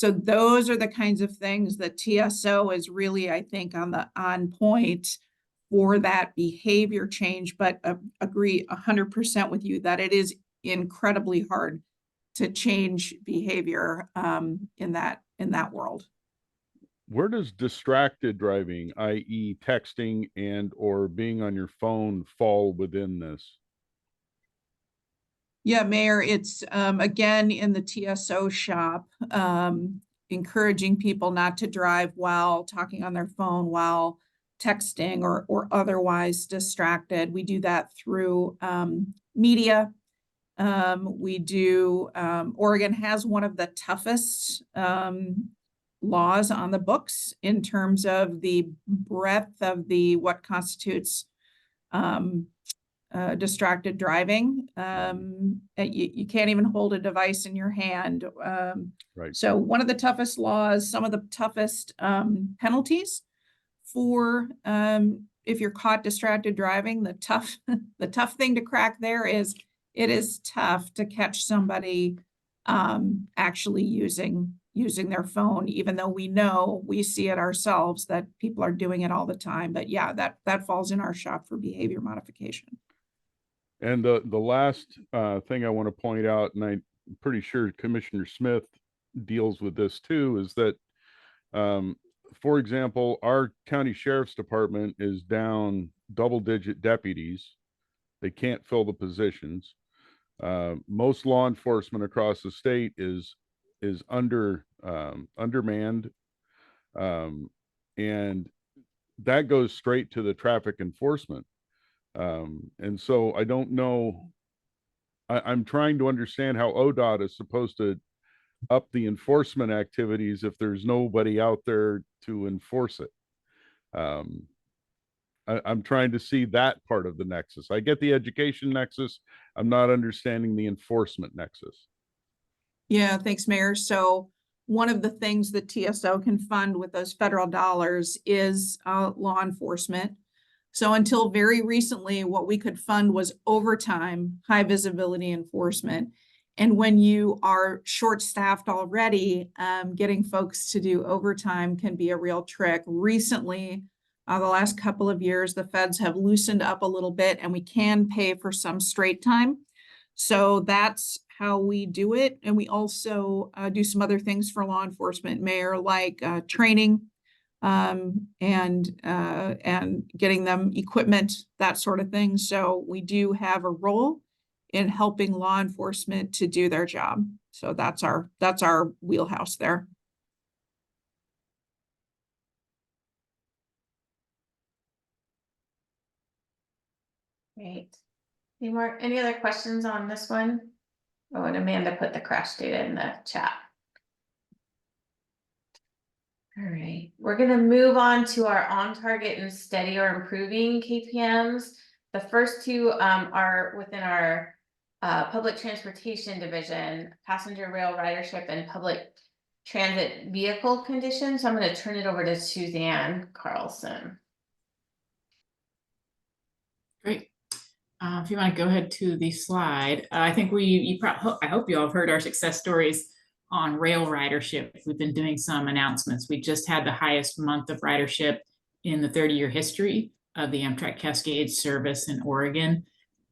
G: those are the kinds of things that TSO is really, I think, on point for that behavior change, but agree 100% with you that it is incredibly hard to change behavior in that world.
D: Where does distracted driving, i.e. texting and or being on your phone, fall within this?
G: Yeah, Mayor, it's again in the TSO shop, encouraging people not to drive while talking on their phone, while texting or otherwise distracted. We do that through media. We do, Oregon has one of the toughest laws on the books in terms of the breadth of what constitutes distracted driving. You can't even hold a device in your hand.
D: Right.
G: So one of the toughest laws, some of the toughest penalties for if you're caught distracted driving, the tough thing to crack there is it is tough to catch somebody actually using their phone, even though we see it ourselves that people are doing it all the time. But yeah, that falls in our shop for behavior modification.
D: And the last thing I want to point out, and I'm pretty sure Commissioner Smith deals with this too, is that, for example, our county sheriff's department is down double-digit deputies. They can't fill the positions. Most law enforcement across the state is undermanned, and that goes straight to the traffic enforcement. And so I don't know, I'm trying to understand how ODOT is supposed to up the enforcement activities if there's nobody out there to enforce it. I'm trying to see that part of the nexus. I get the education nexus. I'm not understanding the enforcement nexus.
G: Yeah, thanks, Mayor. So one of the things that TSO can fund with those federal dollars is law enforcement. So until very recently, what we could fund was overtime, high visibility enforcement. And when you are short-staffed already, getting folks to do overtime can be a real trick. Recently, the last couple of years, the feds have loosened up a little bit and we can pay for some straight time. So that's how we do it. And we also do some other things for law enforcement, Mayor, like training and getting them equipment, that sort of thing. So we do have a role in helping law enforcement to do their job. So that's our wheelhouse there.
B: Great. Any other questions on this one? Oh, and Amanda put the crash data in the chat. All right, we're gonna move on to our on target and steady or improving KPMs. The first two are within our public transportation division, passenger rail ridership and public transit vehicle conditions. So I'm going to turn it over to Suzanne Carlson.
I: Great. If you want to go ahead to the slide, I think I hope you all have heard our success stories on rail ridership. We've been doing some announcements. We just had the highest month of ridership in the 30-year history of the Amtrak Cascade service in Oregon.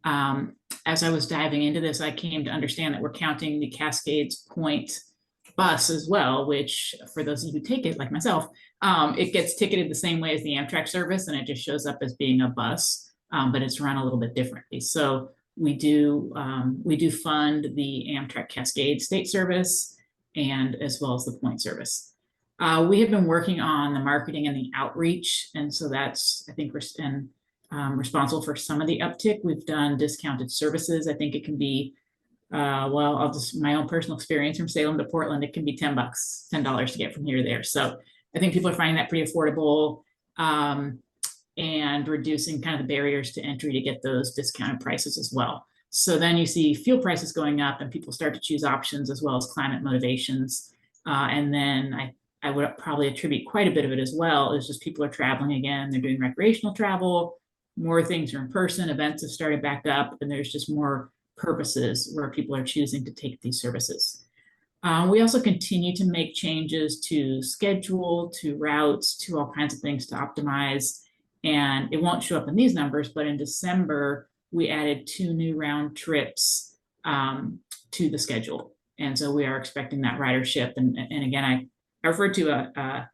I: As I was diving into this, I came to understand that we're counting the Cascades Point bus as well, which for those of you who take it, like myself, it gets ticketed the same way as the Amtrak service, and it just shows up as being a bus, but it's run a little bit differently. So we do fund the Amtrak Cascade State Service and as well as the Point Service. We have been working on the marketing and the outreach, and so that's, I think, responsible for some of the uptick. We've done discounted services. I think it can be, well, I'll just, my own personal experience from Salem to Portland, it can be $10 to get from here to there. So I think people are finding that pretty affordable, and reducing kind of the barriers to entry to get those discounted prices as well. So then you see fuel prices going up and people start to choose options as well as climate motivations. And then I would probably attribute quite a bit of it as well is just people are traveling again, they're doing recreational travel, more things are in person, events have started back up, and there's just more purposes where people are choosing to take these services. We also continue to make changes to schedule, to routes, to all kinds of things to optimize. And it won't show up in these numbers, but in December, we added 2 new round trips to the schedule. And so we are expecting that ridership. And again, I referred to the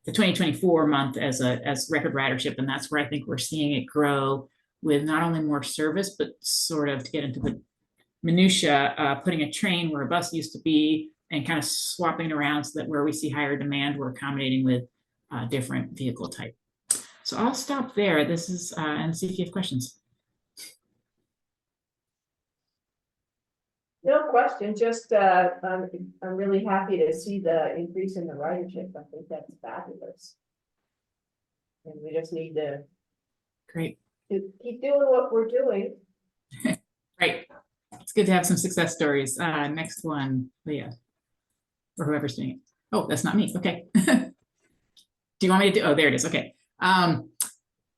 I: 2024 month as record ridership, and that's where I think we're seeing it grow with not only more service, but sort of, to get into the minutia, putting a train where a bus used to be and kind of swapping it around so that where we see higher demand, we're accommodating with different vehicle type. So I'll stop there. This is, and see if you have questions.
A: No question, just, I'm really happy to see the increase in the ridership. I think that's fabulous. And we just need to
I: Great.
A: keep doing what we're doing.
I: Great. It's good to have some success stories. Next one, Leah, or whoever's doing it. Oh, that's not me. Okay. Do you want me to do? Oh, there it is. Okay.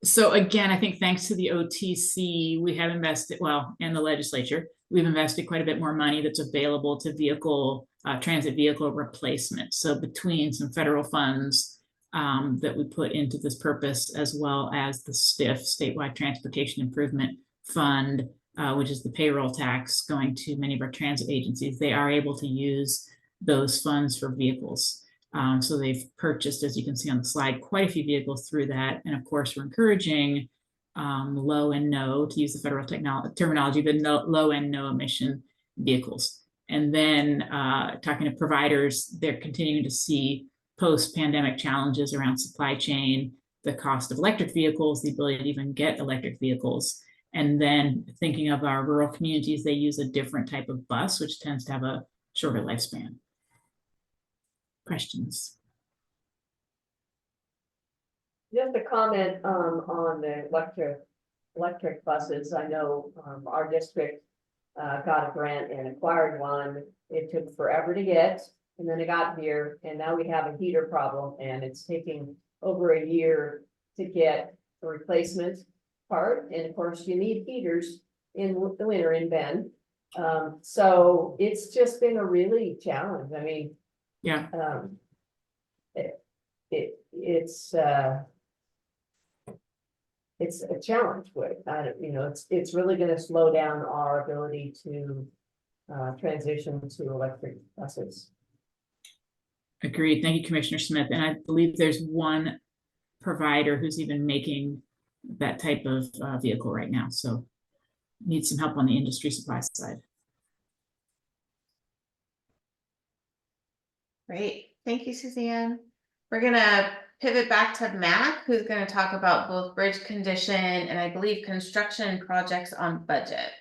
I: So again, I think thanks to the OTC, we have invested, well, and the legislature, we've invested quite a bit more money that's available to vehicle, transit vehicle replacement. So between some federal funds that we put into this purpose, as well as the STIF, Statewide Transportation Improvement Fund, which is the payroll tax going to many of our transit agencies, they are able to use those funds for vehicles. So they've purchased, as you can see on the slide, quite a few vehicles through that. And of course, we're encouraging low and no, to use the federal terminology, but low and no emission vehicles. And then talking to providers, they're continuing to see post-pandemic challenges around supply chain, the cost of electric vehicles, the ability to even get electric vehicles. And then thinking of our rural communities, they use a different type of bus, which tends to have a shorter lifespan. Questions?
A: Just a comment on the electric buses. I know our district got a grant and acquired one. It took forever to get, and then it got here, and now we have a heater problem, and it's taking over a year to get a replacement part. And of course, you need heaters in the winter in Bend. So it's just been a really challenge. I mean,
I: Yeah.
A: It's a challenge with, you know, it's really going to slow down our ability to transition to electric buses.
I: Agreed. Thank you, Commissioner Smith. And I believe there's one provider who's even making that type of vehicle right now. So need some help on the industry supply side.
B: Great. Thank you, Suzanne. We're going to pivot back to Mac, who's going to talk about both bridge condition and I believe construction projects on budget.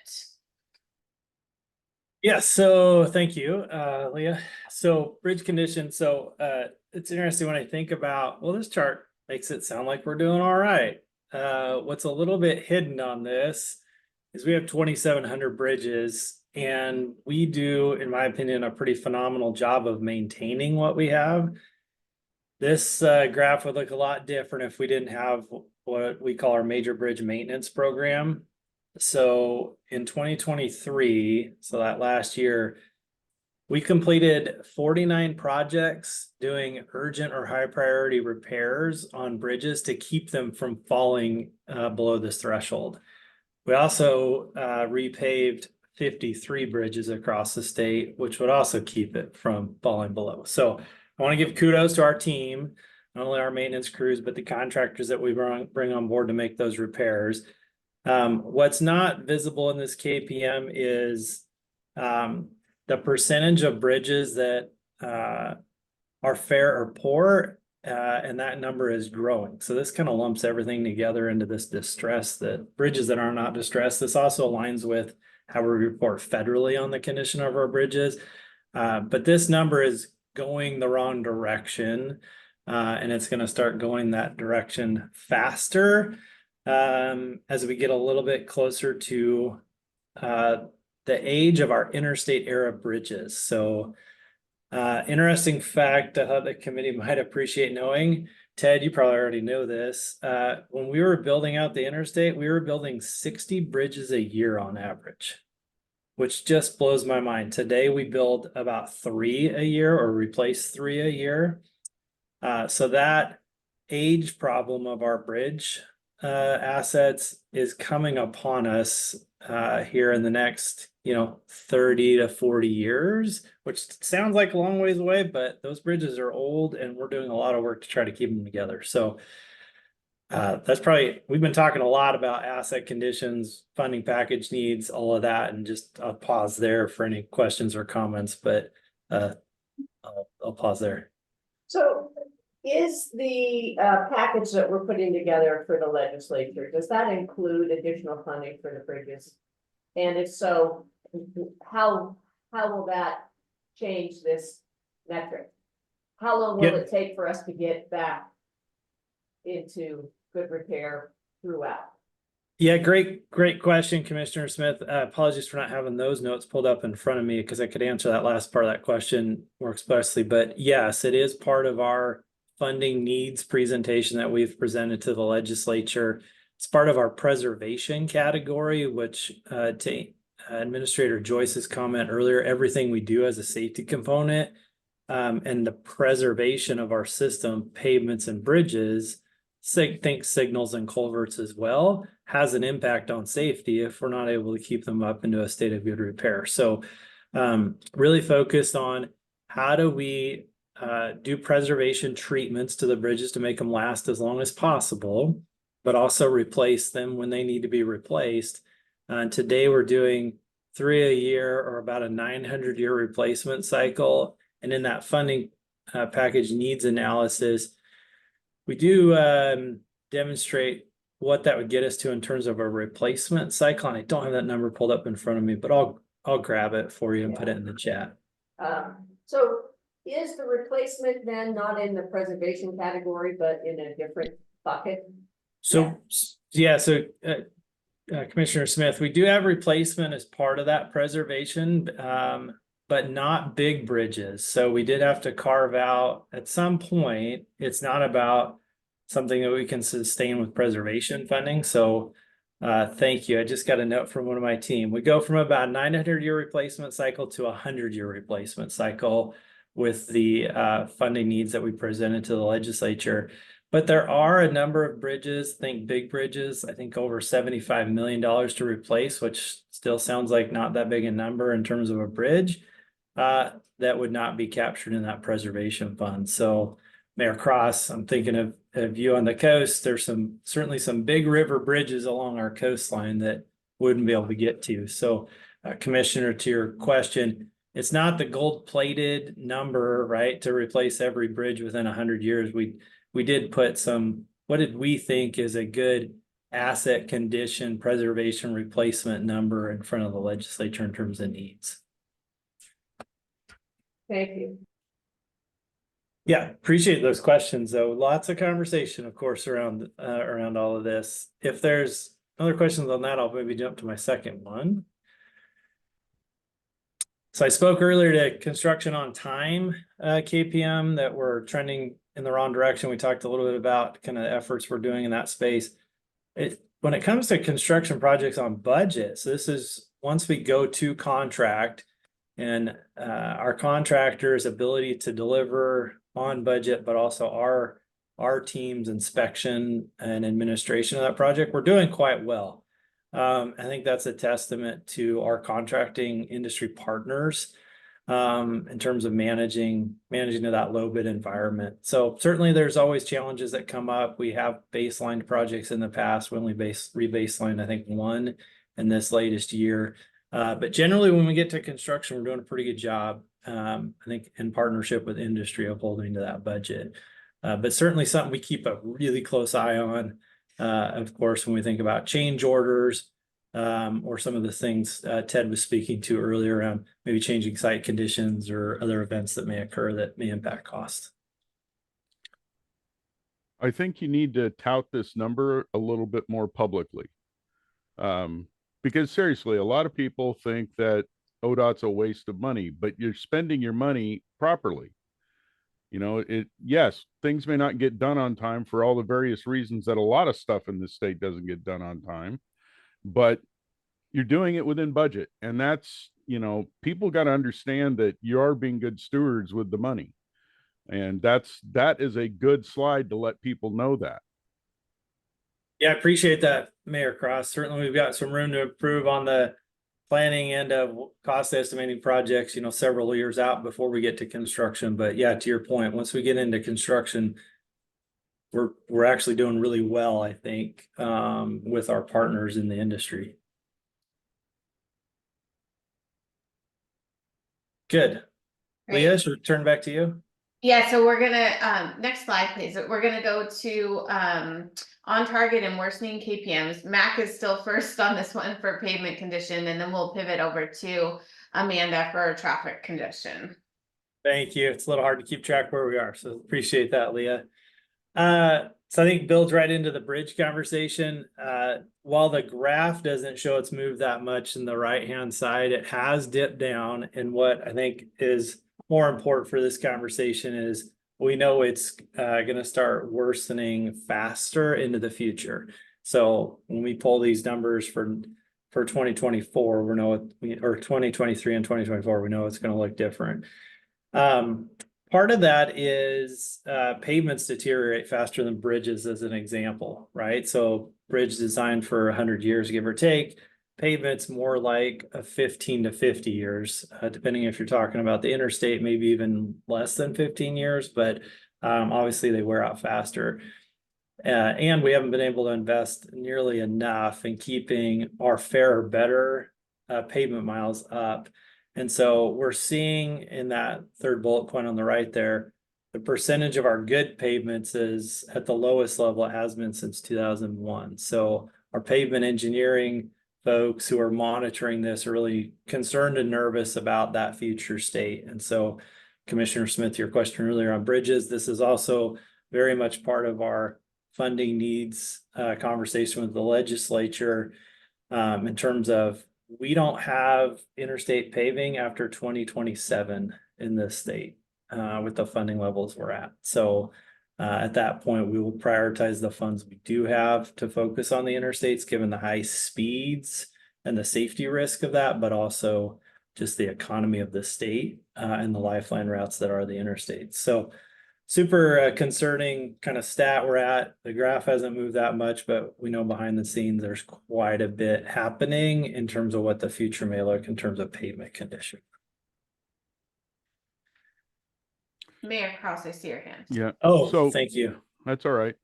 C: Yeah, so thank you, Leah. So bridge condition. So it's interesting when I think about, well, this chart makes it sound like we're doing all right. What's a little bit hidden on this is we have 2,700 bridges, and we do, in my opinion, a pretty phenomenal job of maintaining what we have. This graph would look a lot different if we didn't have what we call our major bridge maintenance program. So in 2023, so that last year, we completed 49 projects doing urgent or high priority repairs on bridges to keep them from falling below this threshold. We also repaved 53 bridges across the state, which would also keep it from falling below. So I want to give kudos to our team, not only our maintenance crews, but the contractors that we bring on board to make those repairs. What's not visible in this KPM is the percentage of bridges that are fair or poor, and that number is growing. So this kind of lumps everything together into this distress, that bridges that are not distressed. This also aligns with how we report federally on the condition of our bridges. But this number is going the wrong direction, and it's going to start going that direction faster as we get a little bit closer to the age of our interstate era bridges. So interesting fact I thought the committee might appreciate knowing. Ted, you probably already know this. When we were building out the interstate, we were building 60 bridges a year on average, which just blows my mind. Today, we build about 3 a year or replace 3 a year. So that age problem of our bridge assets is coming upon us here in the next 30 to 40 years, which sounds like a long ways away, but those bridges are old and we're doing a lot of work to try to keep them together. So that's probably, we've been talking a lot about asset conditions, funding package needs, all of that, and just I'll pause there for any questions or comments, but I'll pause there.
A: So is the package that we're putting together for the legislature, does that include additional funding for the bridges? And if so, how will that change this metric? How long will it take for us to get back into good repair throughout?
C: Yeah, great question, Commissioner Smith. Apologies for not having those notes pulled up in front of me because I could answer that last part of that question more expressly. But yes, it is part of our funding needs presentation that we've presented to the legislature. It's part of our preservation category, which to Administrator Joyce's comment earlier, everything we do has a safety component, and the preservation of our system, pavements and bridges, think signals and culverts as well, has an impact on safety if we're not able to keep them up into a state of good repair. So really focused on how do we do preservation treatments to the bridges to make them last as long as possible, but also replace them when they need to be replaced. Today we're doing 3 a year, or about a 900-year replacement cycle. And in that funding package needs analysis, we do demonstrate what that would get us to in terms of a replacement cycle. And I don't have that number pulled up in front of me, but I'll grab it for you and put it in the chat.
A: So is the replacement then not in the preservation category, but in a different bucket?
C: So Commissioner Smith, we do have replacement as part of that preservation, but not big bridges. So we did have to carve out at some point. It's not about something that we can sustain with preservation funding. So thank you. I just got a note from one of my team. We go from about 900-year replacement cycle to 100-year replacement cycle with the funding needs that we presented to the legislature. But there are a number of bridges, think big bridges, I think over $75 million to replace, which still sounds like not that big a number in terms of a bridge, that would not be captured in that preservation fund. So Mayor Cross, I'm thinking of you on the coast. There's certainly some big river bridges along our coastline that wouldn't be able to get to. So Commissioner, to your question, it's not the gold-plated number, right, to replace every bridge within 100 years. We did put some, what did we think is a good asset condition preservation replacement number in front of the legislature in terms of needs.
A: Thank you.
C: Yeah, appreciate those questions though. Lots of conversation, of course, around all of this. If there's other questions on that, I'll maybe jump to my second one. So I spoke earlier to construction on time, KPM, that we're trending in the wrong direction. We talked a little bit about kind of the efforts we're doing in that space. When it comes to construction projects on budget, so this is once we go to contract and our contractor's ability to deliver on budget, but also our team's inspection and administration of that project, we're doing quite well. I think that's a testament to our contracting industry partners in terms of managing to that low bid environment. So certainly there's always challenges that come up. We have baselined projects in the past. We only re-baselined, I think, one in this latest year. But generally when we get to construction, we're doing a pretty good job. I think in partnership with industry of holding to that budget. But certainly something we keep a really close eye on. Of course, when we think about change orders, or some of the things Ted was speaking to earlier around maybe changing site conditions or other events that may occur that may impact cost.
D: I think you need to tout this number a little bit more publicly. Because seriously, a lot of people think that ODOT's a waste of money, but you're spending your money properly. You know, yes, things may not get done on time for all the various reasons that a lot of stuff in this state doesn't get done on time, but you're doing it within budget. And that's, you know, people got to understand that you are being good stewards with the money. And that is a good slide to let people know that.
C: Yeah, I appreciate that, Mayor Cross. Certainly we've got some room to improve on the planning end of cost estimating projects, you know, several years out before we get to construction. But yeah, to your point, once we get into construction, we're actually doing really well, I think, with our partners in the industry. Good.
B: Great.
C: Leah, should we turn back to you?
B: Yeah, so we're gonna, next slide, please. We're gonna go to on target and worsening KPMs. Mac is still first on this one for pavement condition, and then we'll pivot over to Amanda for traffic condition.
C: Thank you. It's a little hard to keep track where we are, so appreciate that, Leah. So I think builds right into the bridge conversation. While the graph doesn't show it's moved that much in the right-hand side, it has dipped down. And what I think is more important for this conversation is we know it's going to start worsening faster into the future. So when we pull these numbers for 2024, we know or 2023 and 2024, we know it's going to look different. Part of that is pavements deteriorate faster than bridges, as an example, right? So bridge designed for 100 years, give or take. Pavement's more like a 15 to 50 years, depending if you're talking about the interstate, maybe even less than 15 years, but obviously they wear out faster. And we haven't been able to invest nearly enough in keeping our fair or better pavement miles up. And so we're seeing in that third bullet point on the right there, the percentage of our good pavements is at the lowest level it has been since 2001. So our pavement engineering folks who are monitoring this are really concerned and nervous about that future state. And so Commissioner Smith, your question earlier on bridges, this is also very much part of our funding needs conversation with the legislature in terms of we don't have interstate paving after 2027 in this state with the funding levels we're at. So at that point, we will prioritize the funds we do have to focus on the interstates, given the high speeds and the safety risk of that, but also just the economy of the state and the lifeline routes that are the interstates. So super concerning kind of stat we're at. The graph hasn't moved that much, but we know behind the scenes there's quite a bit happening in terms of what the future may look in terms of pavement condition.
B: Mayor Cross, I see your hand.
D: Yeah.
C: Oh,
D: so
C: thank you.
D: That's all right.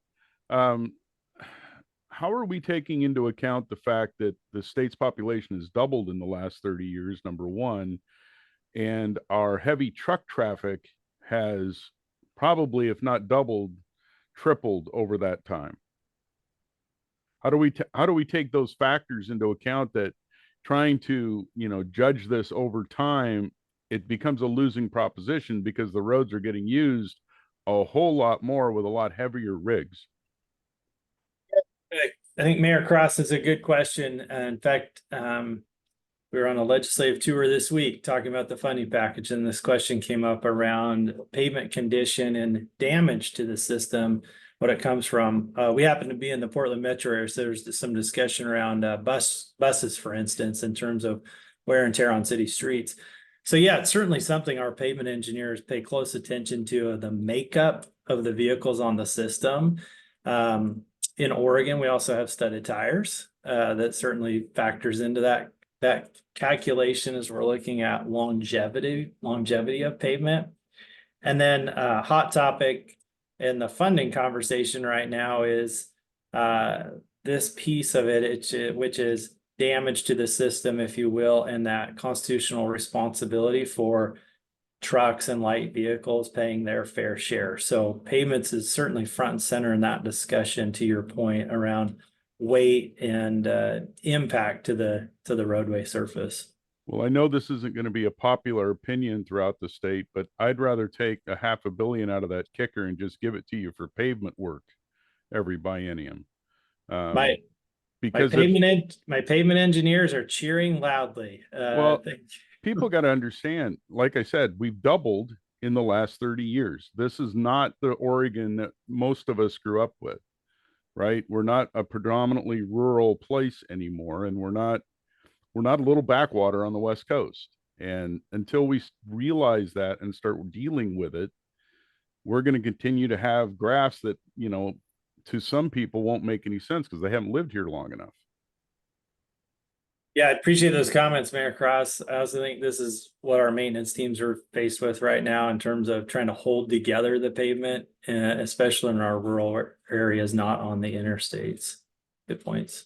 D: How are we taking into account the fact that the state's population has doubled in the last 30 years, number one, and our heavy truck traffic has probably, if not doubled, tripled over that time? How do we take those factors into account that trying to, you know, judge this over time, it becomes a losing proposition because the roads are getting used a whole lot more with a lot heavier rigs?
C: I think Mayor Cross is a good question. In fact, we were on a legislative tour this week talking about the funding package, and this question came up around pavement condition and damage to the system, what it comes from. We happen to be in the Portland metro area, so there's some discussion around buses, for instance, in terms of wear and tear on city streets. So yeah, it's certainly something our pavement engineers pay close attention to, the makeup of the vehicles on the system. in Oregon, we also have studded tires. That certainly factors into that calculation as we're looking at longevity of pavement. And then hot topic in the funding conversation right now is this piece of it, which is damage to the system, if you will, and that constitutional responsibility for trucks and light vehicles paying their fair share. So payments is certainly front and center in that discussion, to your point around weight and impact to the roadway surface.
D: Well, I know this isn't going to be a popular opinion throughout the state, but I'd rather take $500 million out of that kicker and just give it to you for pavement work every biennium.
C: My
D: Because
C: my pavement engineers are cheering loudly.
D: Well, people got to understand, like I said, we've doubled in the last 30 years. This is not the Oregon that most of us grew up with, right? We're not a predominantly rural place anymore, and we're not a little backwater on the West Coast. And until we realize that and start dealing with it, we're going to continue to have graphs that, you know, to some people won't make any sense because they haven't lived here long enough.
C: Yeah, I appreciate those comments, Mayor Cross. I also think this is what our maintenance teams are faced with right now in terms of trying to hold together the pavement, especially in our rural areas, not on the interstates. Good points.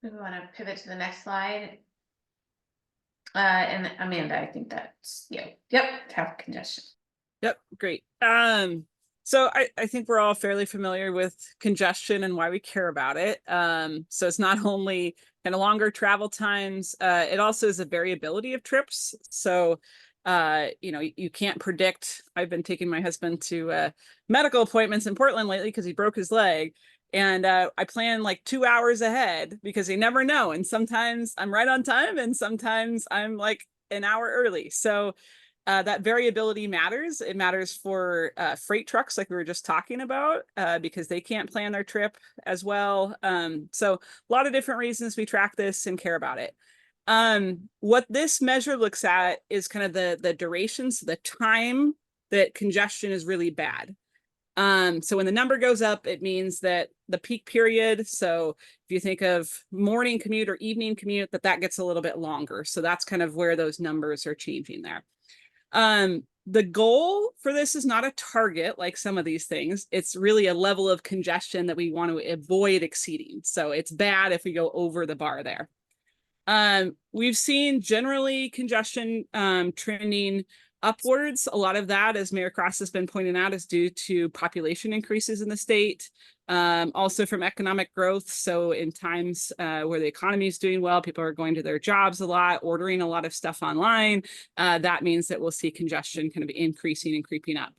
B: We want to pivot to the next slide. And Amanda, I think that's, yeah, yep, traffic congestion.
H: Yep, great. So I think we're all fairly familiar with congestion and why we care about it. So it's not only kind of longer travel times, it also is a variability of trips. So you know, you can't predict. I've been taking my husband to medical appointments in Portland lately because he broke his leg. And I plan like 2 hours ahead because you never know. And sometimes I'm right on time and sometimes I'm like an hour early. So that variability matters. It matters for freight trucks, like we were just talking about, because they can't plan their trip as well. So a lot of different reasons we track this and care about it. What this measure looks at is kind of the durations, the time that congestion is really bad. So when the number goes up, it means that the peak period, so if you think of morning commute or evening commute, that gets a little bit longer. So that's kind of where those numbers are changing there. The goal for this is not a target like some of these things. It's really a level of congestion that we want to avoid exceeding. So it's bad if we go over the bar there. We've seen generally congestion trending upwards. A lot of that, as Mayor Cross has been pointing out, is due to population increases in the state, also from economic growth. So in times where the economy is doing well, people are going to their jobs a lot, ordering a lot of stuff online. That means that we'll see congestion kind of increasing and creeping up.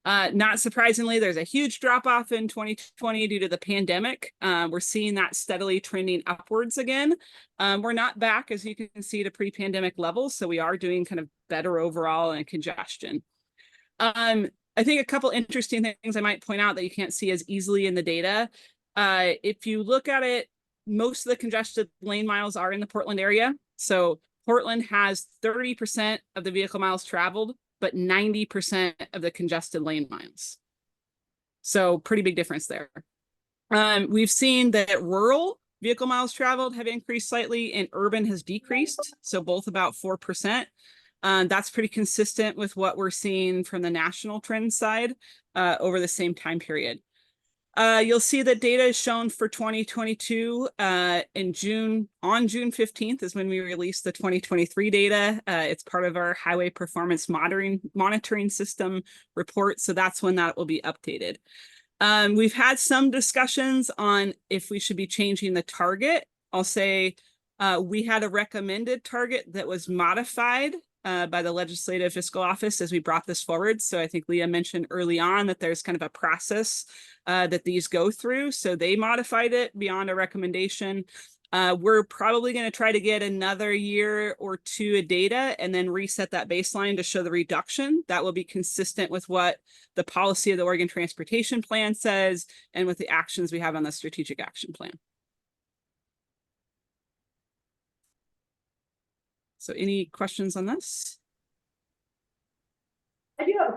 H: Not surprisingly, there's a huge drop off in 2020 due to the pandemic. We're seeing that steadily trending upwards again. We're not back, as you can see, to pre-pandemic levels. So we are doing kind of better overall in congestion. I think a couple interesting things I might point out that you can't see as easily in the data. If you look at it, most of the congested lane miles are in the Portland area. So Portland has 30% of the vehicle miles traveled, but 90% of the congested lane miles. So pretty big difference there. We've seen that rural vehicle miles traveled have increased slightly and urban has decreased. So both about 4%. That's pretty consistent with what we're seeing from the national trend side over the same time period. You'll see that data is shown for 2022 in June. On June 15th is when we released the 2023 data. It's part of our highway performance monitoring system report. So that's when that will be updated. We've had some discussions on if we should be changing the target. I'll say we had a recommended target that was modified by the Legislative Fiscal Office as we brought this forward. So I think Leah mentioned early on that there's kind of a process that these go through. So they modified it beyond a recommendation. We're probably going to try to get another year or two of data and then reset that baseline to show the reduction. That will be consistent with what the policy of the Oregon Transportation Plan says and with the actions we have on the Strategic Action Plan. So any questions on this?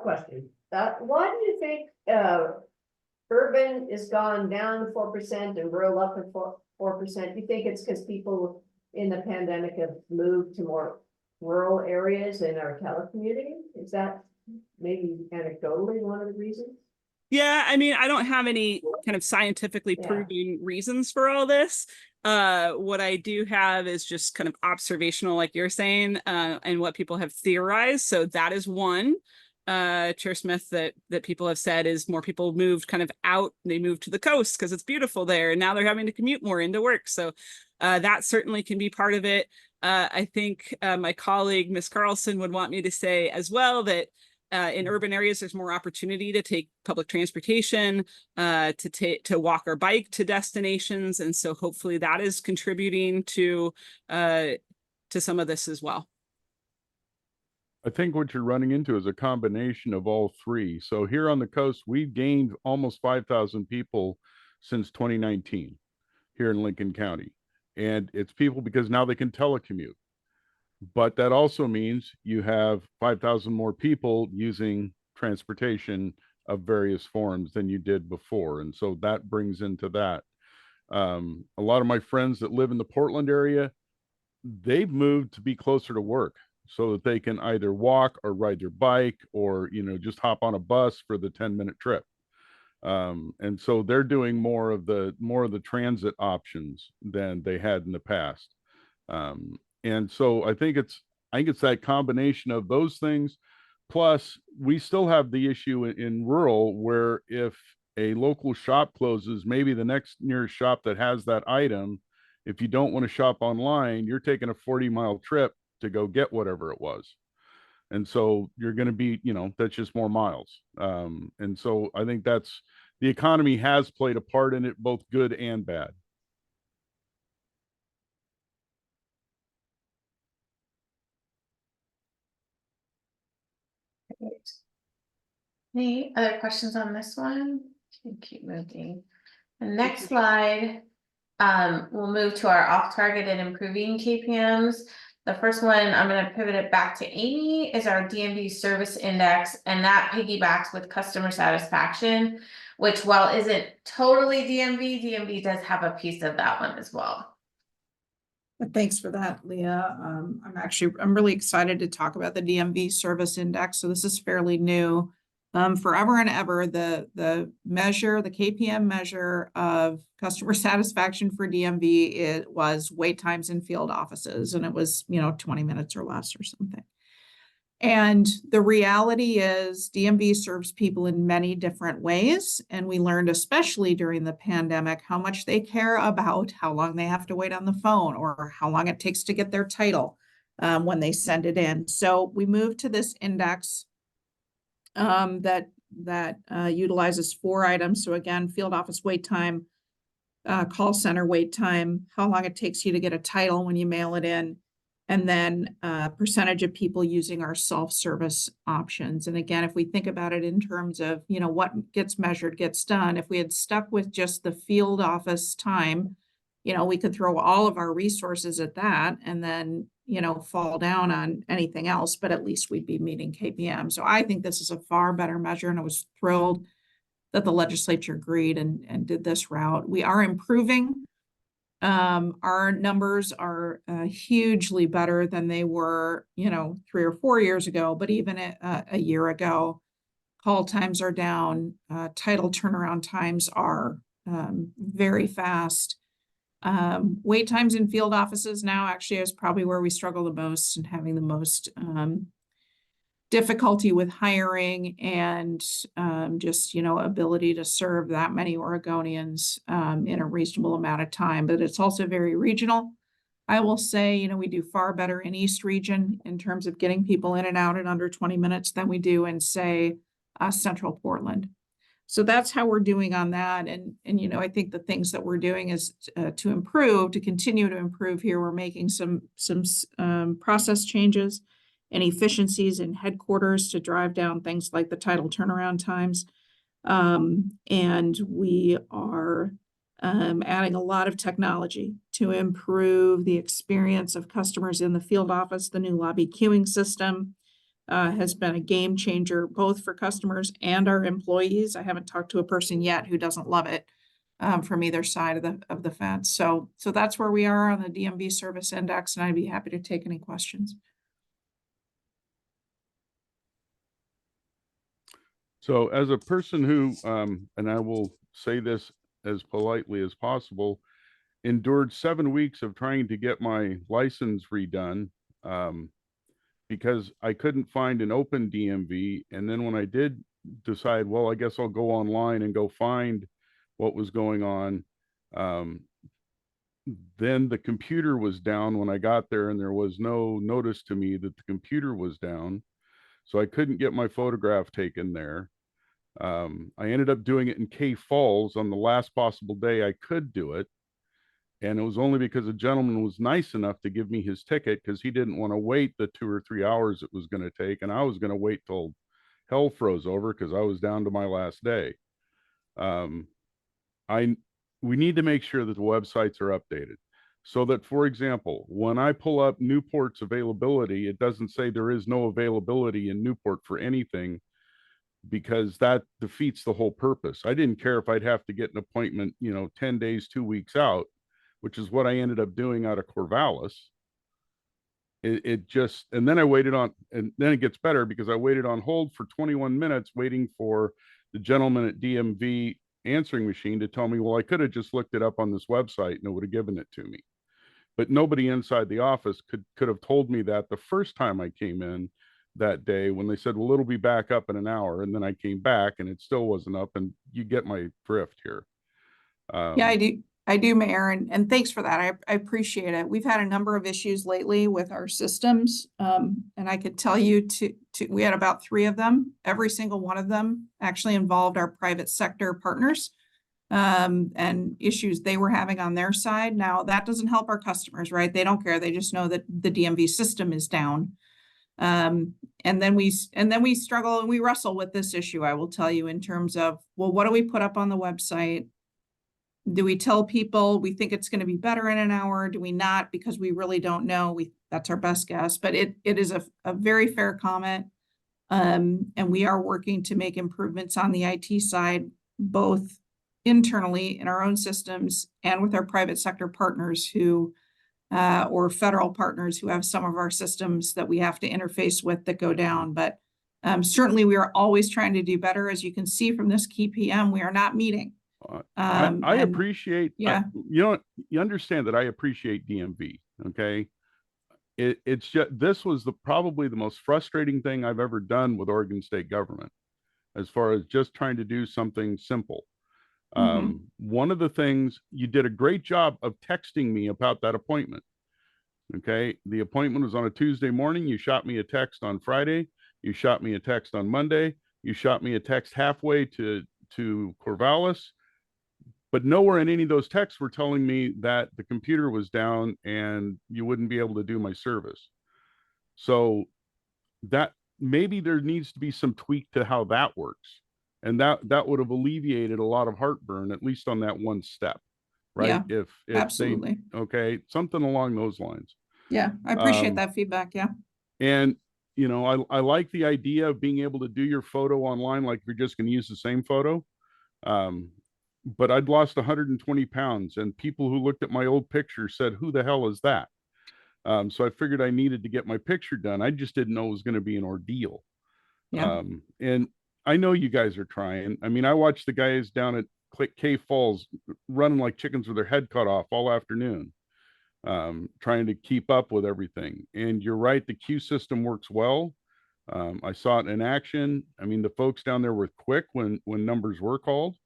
A: question. Why do you think, urban is gone down 4% and rural up at 4%? You think it's because people in the pandemic have moved to more rural areas and are telecommuting? Is that maybe anecdotally one of the reasons?
H: Yeah, I mean, I don't have any kind of scientifically
A: Yeah.
H: proven reasons for all this. What I do have is just kind of observational, like you're saying, and what people have theorized. So that is one. Chair Smith, that people have said is more people moved kind of out. They moved to the coast because it's beautiful there, and now they're having to commute more into work. So that certainly can be part of it. I think my colleague, Ms. Carlson, would want me to say as well that in urban areas, there's more opportunity to take public transportation, to walk or bike to destinations, and so hopefully that is contributing to some of this as well.
D: I think what you're running into is a combination of all three. So here on the coast, we've gained almost 5,000 people since 2019 here in Lincoln County. And it's people because now they can telecommute. But that also means you have 5,000 more people using transportation of various forms than you did before. And so that brings into that. A lot of my friends that live in the Portland area, they've moved to be closer to work so that they can either walk or ride their bike or, just hop on a bus for the 10-minute trip. And so they're doing more of the transit options than they had in the past. And so I think it's that combination of those things. Plus, we still have the issue in rural where if a local shop closes, maybe the next nearest shop that has that item, if you don't want to shop online, you're taking a 40-mile trip to go get whatever it was. And so you're going to be, that's just more miles. And so I think the economy has played a part in it, both good and bad.
B: Any other questions on this one? Keep moving. The next slide, we'll move to our off-target and improving KPMs. The first one, I'm going to pivot it back to Amy, is our DMV service index, and that piggybacks with customer satisfaction, which while isn't totally DMV does have a piece of that one as well.
G: Thanks for that, Leah. I'm really excited to talk about the DMV service index. So this is fairly new. Forever and ever, the measure, the KPM measure of customer satisfaction for DMV, it was wait times in field offices, and it was 20 minutes or less or something. And the reality is DMV serves people in many different ways. And we learned, especially during the pandemic, how much they care about how long they have to wait on the phone or how long it takes to get their title when they send it in. So we moved to this index that utilizes 4 items. So again, field office wait time, call center wait time, how long it takes you to get a title when you mail it in, and then percentage of people using our self-service options. And again, if we think about it in terms of, what gets measured gets done, if we had stuck with just the field office time, we could throw all of our resources at that and then, fall down on anything else, but at least we'd be meeting KPM. So I think this is a far better measure, and I was thrilled that the legislature agreed and did this route. We are improving. Our numbers are hugely better than they were, 3 or 4 years ago, but even a year ago. Call times are down, title turnaround times are very fast. Wait times in field offices now actually is probably where we struggle the most and having the most difficulty with hiring and just, ability to serve that many Oregonians in a reasonable amount of time. But it's also very regional. I will say, we do far better in East Region in terms of getting people in and out in under 20 minutes than we do in, say, Central Portland. So that's how we're doing on that. And I think the things that we're doing is to continue to improve here. We're making some process changes and efficiencies in headquarters to drive down things like the title turnaround times. And we are adding a lot of technology to improve the experience of customers in the field office, the new lobby queuing system, has been a game changer, both for customers and our employees. I haven't talked to a person yet who doesn't love it from either side of the fence. So that's where we are on the DMV service index, and I'd be happy to take any questions.
D: So as a person who, and I will say this as politely as possible, endured 7 weeks of trying to get my license redone, because I couldn't find an open DMV. And then when I did decide, well, I guess I'll go online and go find what was going on, then the computer was down when I got there, and there was no notice to me that the computer was down. So I couldn't get my photograph taken there. I ended up doing it in K Falls on the last possible day I could do it. And it was only because a gentleman was nice enough to give me his ticket, because he didn't want to wait the 2 or 3 hours it was going to take. And I was going to wait till hell froze over because I was down to my last day. We need to make sure that the websites are updated so that, for example, when I pull up Newport's availability, it doesn't say there is no availability in Newport for anything, because that defeats the whole purpose. I didn't care if I'd have to get an appointment, 10 days, 2 weeks out, which is what I ended up doing out of Corvallis. It just, and then I waited on, and then it gets better because I waited on hold for 21 minutes waiting for the gentleman at DMV answering machine to tell me, well, I could have just looked it up on this website and it would have given it to me. But nobody inside the office could have told me that the first time I came in that day, when they said, well, it'll be back up in an hour. And then I came back and it still wasn't up. And you get my drift here.
G: Yeah, I do, Mayor, and thanks for that. I appreciate it. We've had a number of issues lately with our systems. And I could tell you we had about 3 of them. Every single one of them actually involved our private sector partners and issues they were having on their side. Now, that doesn't help our customers, right? They don't care. They just know that the DMV system is down. And then we struggle and we wrestle with this issue, I will tell you, in terms of, well, what do we put up on the website? Do we tell people we think it's going to be better in an hour? Do we not? Because we really don't know. That's our best guess, but it is a very fair comment. And we are working to make improvements on the IT side, both internally in our own systems and with our private sector partners who or federal partners who have some of our systems that we have to interface with that go down. But certainly we are always trying to do better. As you can see from this KPM, we are not meeting.
D: I appreciate,
G: yeah.
D: You understand that I appreciate DMV. Okay. It's just, this was probably the most frustrating thing I've ever done with Oregon state government, as far as just trying to do something simple. One of the things, you did a great job of texting me about that appointment. Okay. The appointment was on a Tuesday morning. You shot me a text on Friday. You shot me a text on Monday. You shot me a text halfway to Corvallis. But nowhere in any of those texts were telling me that the computer was down and you wouldn't be able to do my service. So that maybe there needs to be some tweak to how that works. And that would have alleviated a lot of heartburn, at least on that one step, right?
G: Yeah,
D: if
G: absolutely.
D: Okay, something along those lines.
G: Yeah, I appreciate that feedback. Yeah.
D: And I like the idea of being able to do your photo online, like you're just going to use the same photo. But I'd lost 120 pounds, and people who looked at my old picture said, who the hell is that? So I figured I needed to get my picture done. I just didn't know it was going to be an ordeal.
G: Yeah.
D: And I know you guys are trying. I mean, I watched the guys down at K Falls running like chickens with their head cut off all afternoon, trying to keep up with everything. And you're right, the queue system works well. I saw it in action. I mean, the folks down there were quick when numbers were called.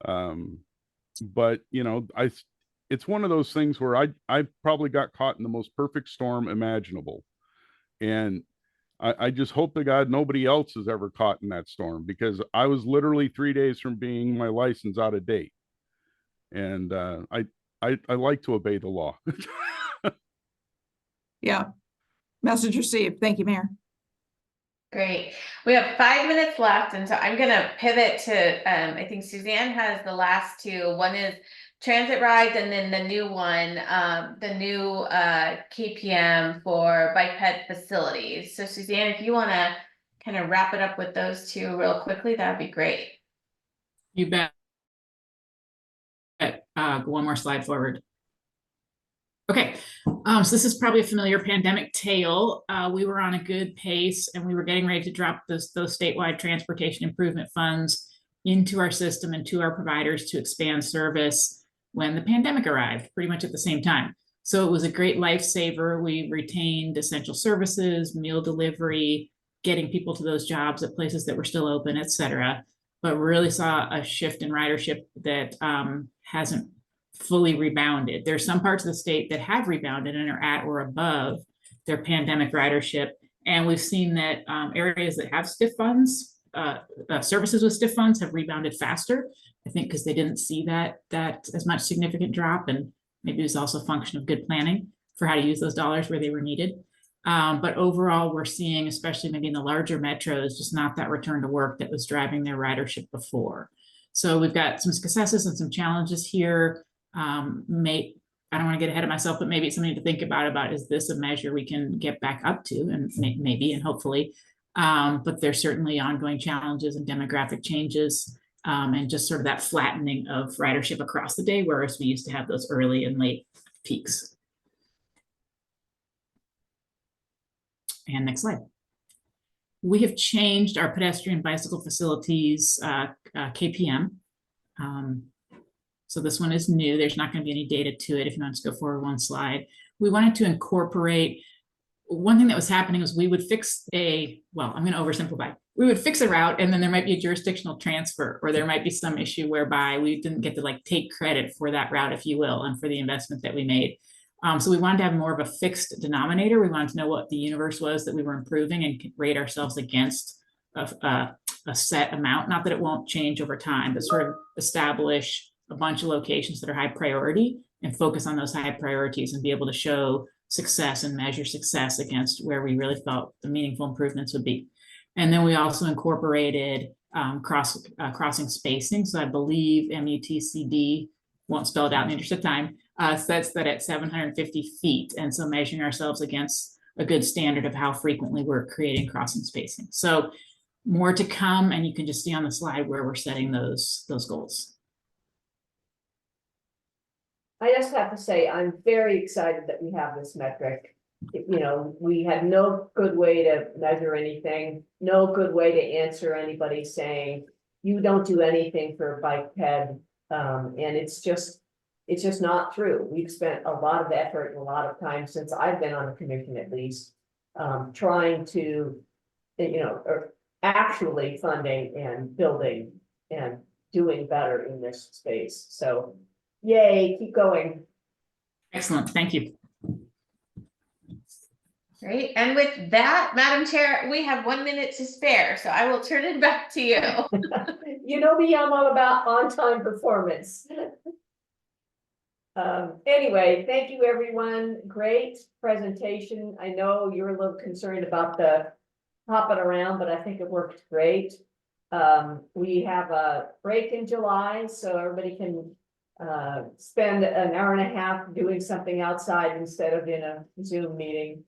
D: But it's one of those things where I probably got caught in the most perfect storm imaginable. And I just hope to God nobody else is ever caught in that storm, because I was literally 3 days from being my license out of date. And I like to obey the law.
G: Yeah. Message received. Thank you, Mayor.
B: Great. We have 5 minutes left, and so I'm going to pivot to, I think Suzanne has the last 2. One is transit rides, and then the new one, the new KPM for bike ped facilities. So Suzanne, if you want to kind of wrap it up with those two real quickly, that'd be great.
I: You bet. Go one more slide forward. Okay, so this is probably a familiar pandemic tale. We were on a good pace and we were getting ready to drop those statewide transportation improvement funds into our system and to our providers to expand service when the pandemic arrived, pretty much at the same time. So it was a great lifesaver. We retained essential services, meal delivery, getting people to those jobs at places that were still open, et cetera. But really saw a shift in ridership that hasn't fully rebounded. There's some parts of the state that have rebounded and are at or above their pandemic ridership. And we've seen that areas that have STIF funds, services with STIF funds have rebounded faster, I think because they didn't see that as much significant drop. And maybe it was also a function of good planning for how to use those dollars where they were needed. But overall, we're seeing, especially maybe in the larger metros, just not that return to work that was driving their ridership before. So we've got some successes and some challenges here. I don't want to get ahead of myself, but maybe it's something to think about is this a measure we can get back up to, and maybe and hopefully, but there's certainly ongoing challenges and demographic changes, and just sort of that flattening of ridership across the day, whereas we used to have those early and late peaks. And next slide. We have changed our pedestrian bicycle facilities KPM. So this one is new. There's not going to be any data to it if you want to go forward one slide. We wanted to incorporate, one thing that was happening was we would fix I'm going to oversimplify. We would fix a route and then there might be a jurisdictional transfer, or there might be some issue whereby we didn't get to take credit for that route, if you will, and for the investment that we made. So we wanted to have more of a fixed denominator. We wanted to know what the universe was that we were improving and rate ourselves against a set amount. Not that it won't change over time, but sort of establish a bunch of locations that are high priority and focus on those high priorities and be able to show success and measure success against where we really felt the meaningful improvements would be. And then we also incorporated crossing spacing. So I believe MUTCD, won't spell it out in the interest of time, sets that at 750 feet. And so measuring ourselves against a good standard of how frequently we're creating crossing spacing. So more to come, and you can just see on the slide where we're setting those goals.
A: I just have to say, I'm very excited that we have this metric. You know, we had no good way to measure anything, no good way to answer anybody saying, you don't do anything for bike ped. And it's just not true. We've spent a lot of effort and a lot of time since I've been on the commission, at least, trying to, or actually funding and building and doing better in this space. So yay, keep going.
I: Excellent, thank you.
B: Great, and with that, Madam Chair, we have 1 minute to spare, so I will turn it back to you.
A: You know me, I'm all about on-time performance. Anyway, thank you, everyone. Great presentation. I know you're a little concerned about the hopping around, but I think it worked great. We have a break in July, so everybody can spend an hour and a half doing something outside instead of in a Zoom meeting.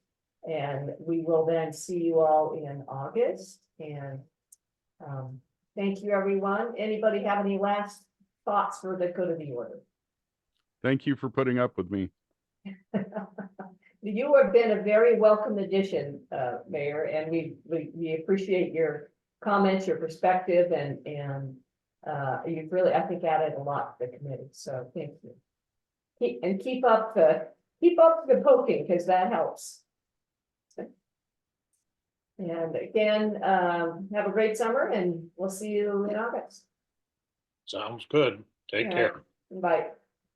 A: And we will then see you all in August. And thank you, everyone. Anybody have any last thoughts for the good of the order?
D: Thank you for putting up with me.
A: You have been a very welcome addition, Mayor, and we appreciate your comments, your perspective, and you've really, I think, added a lot to the committee. So thank you. Keep up the poking, because that helps. And again, have a great summer, and we'll see you in August.
E: Sounds good. Take care.
A: Bye.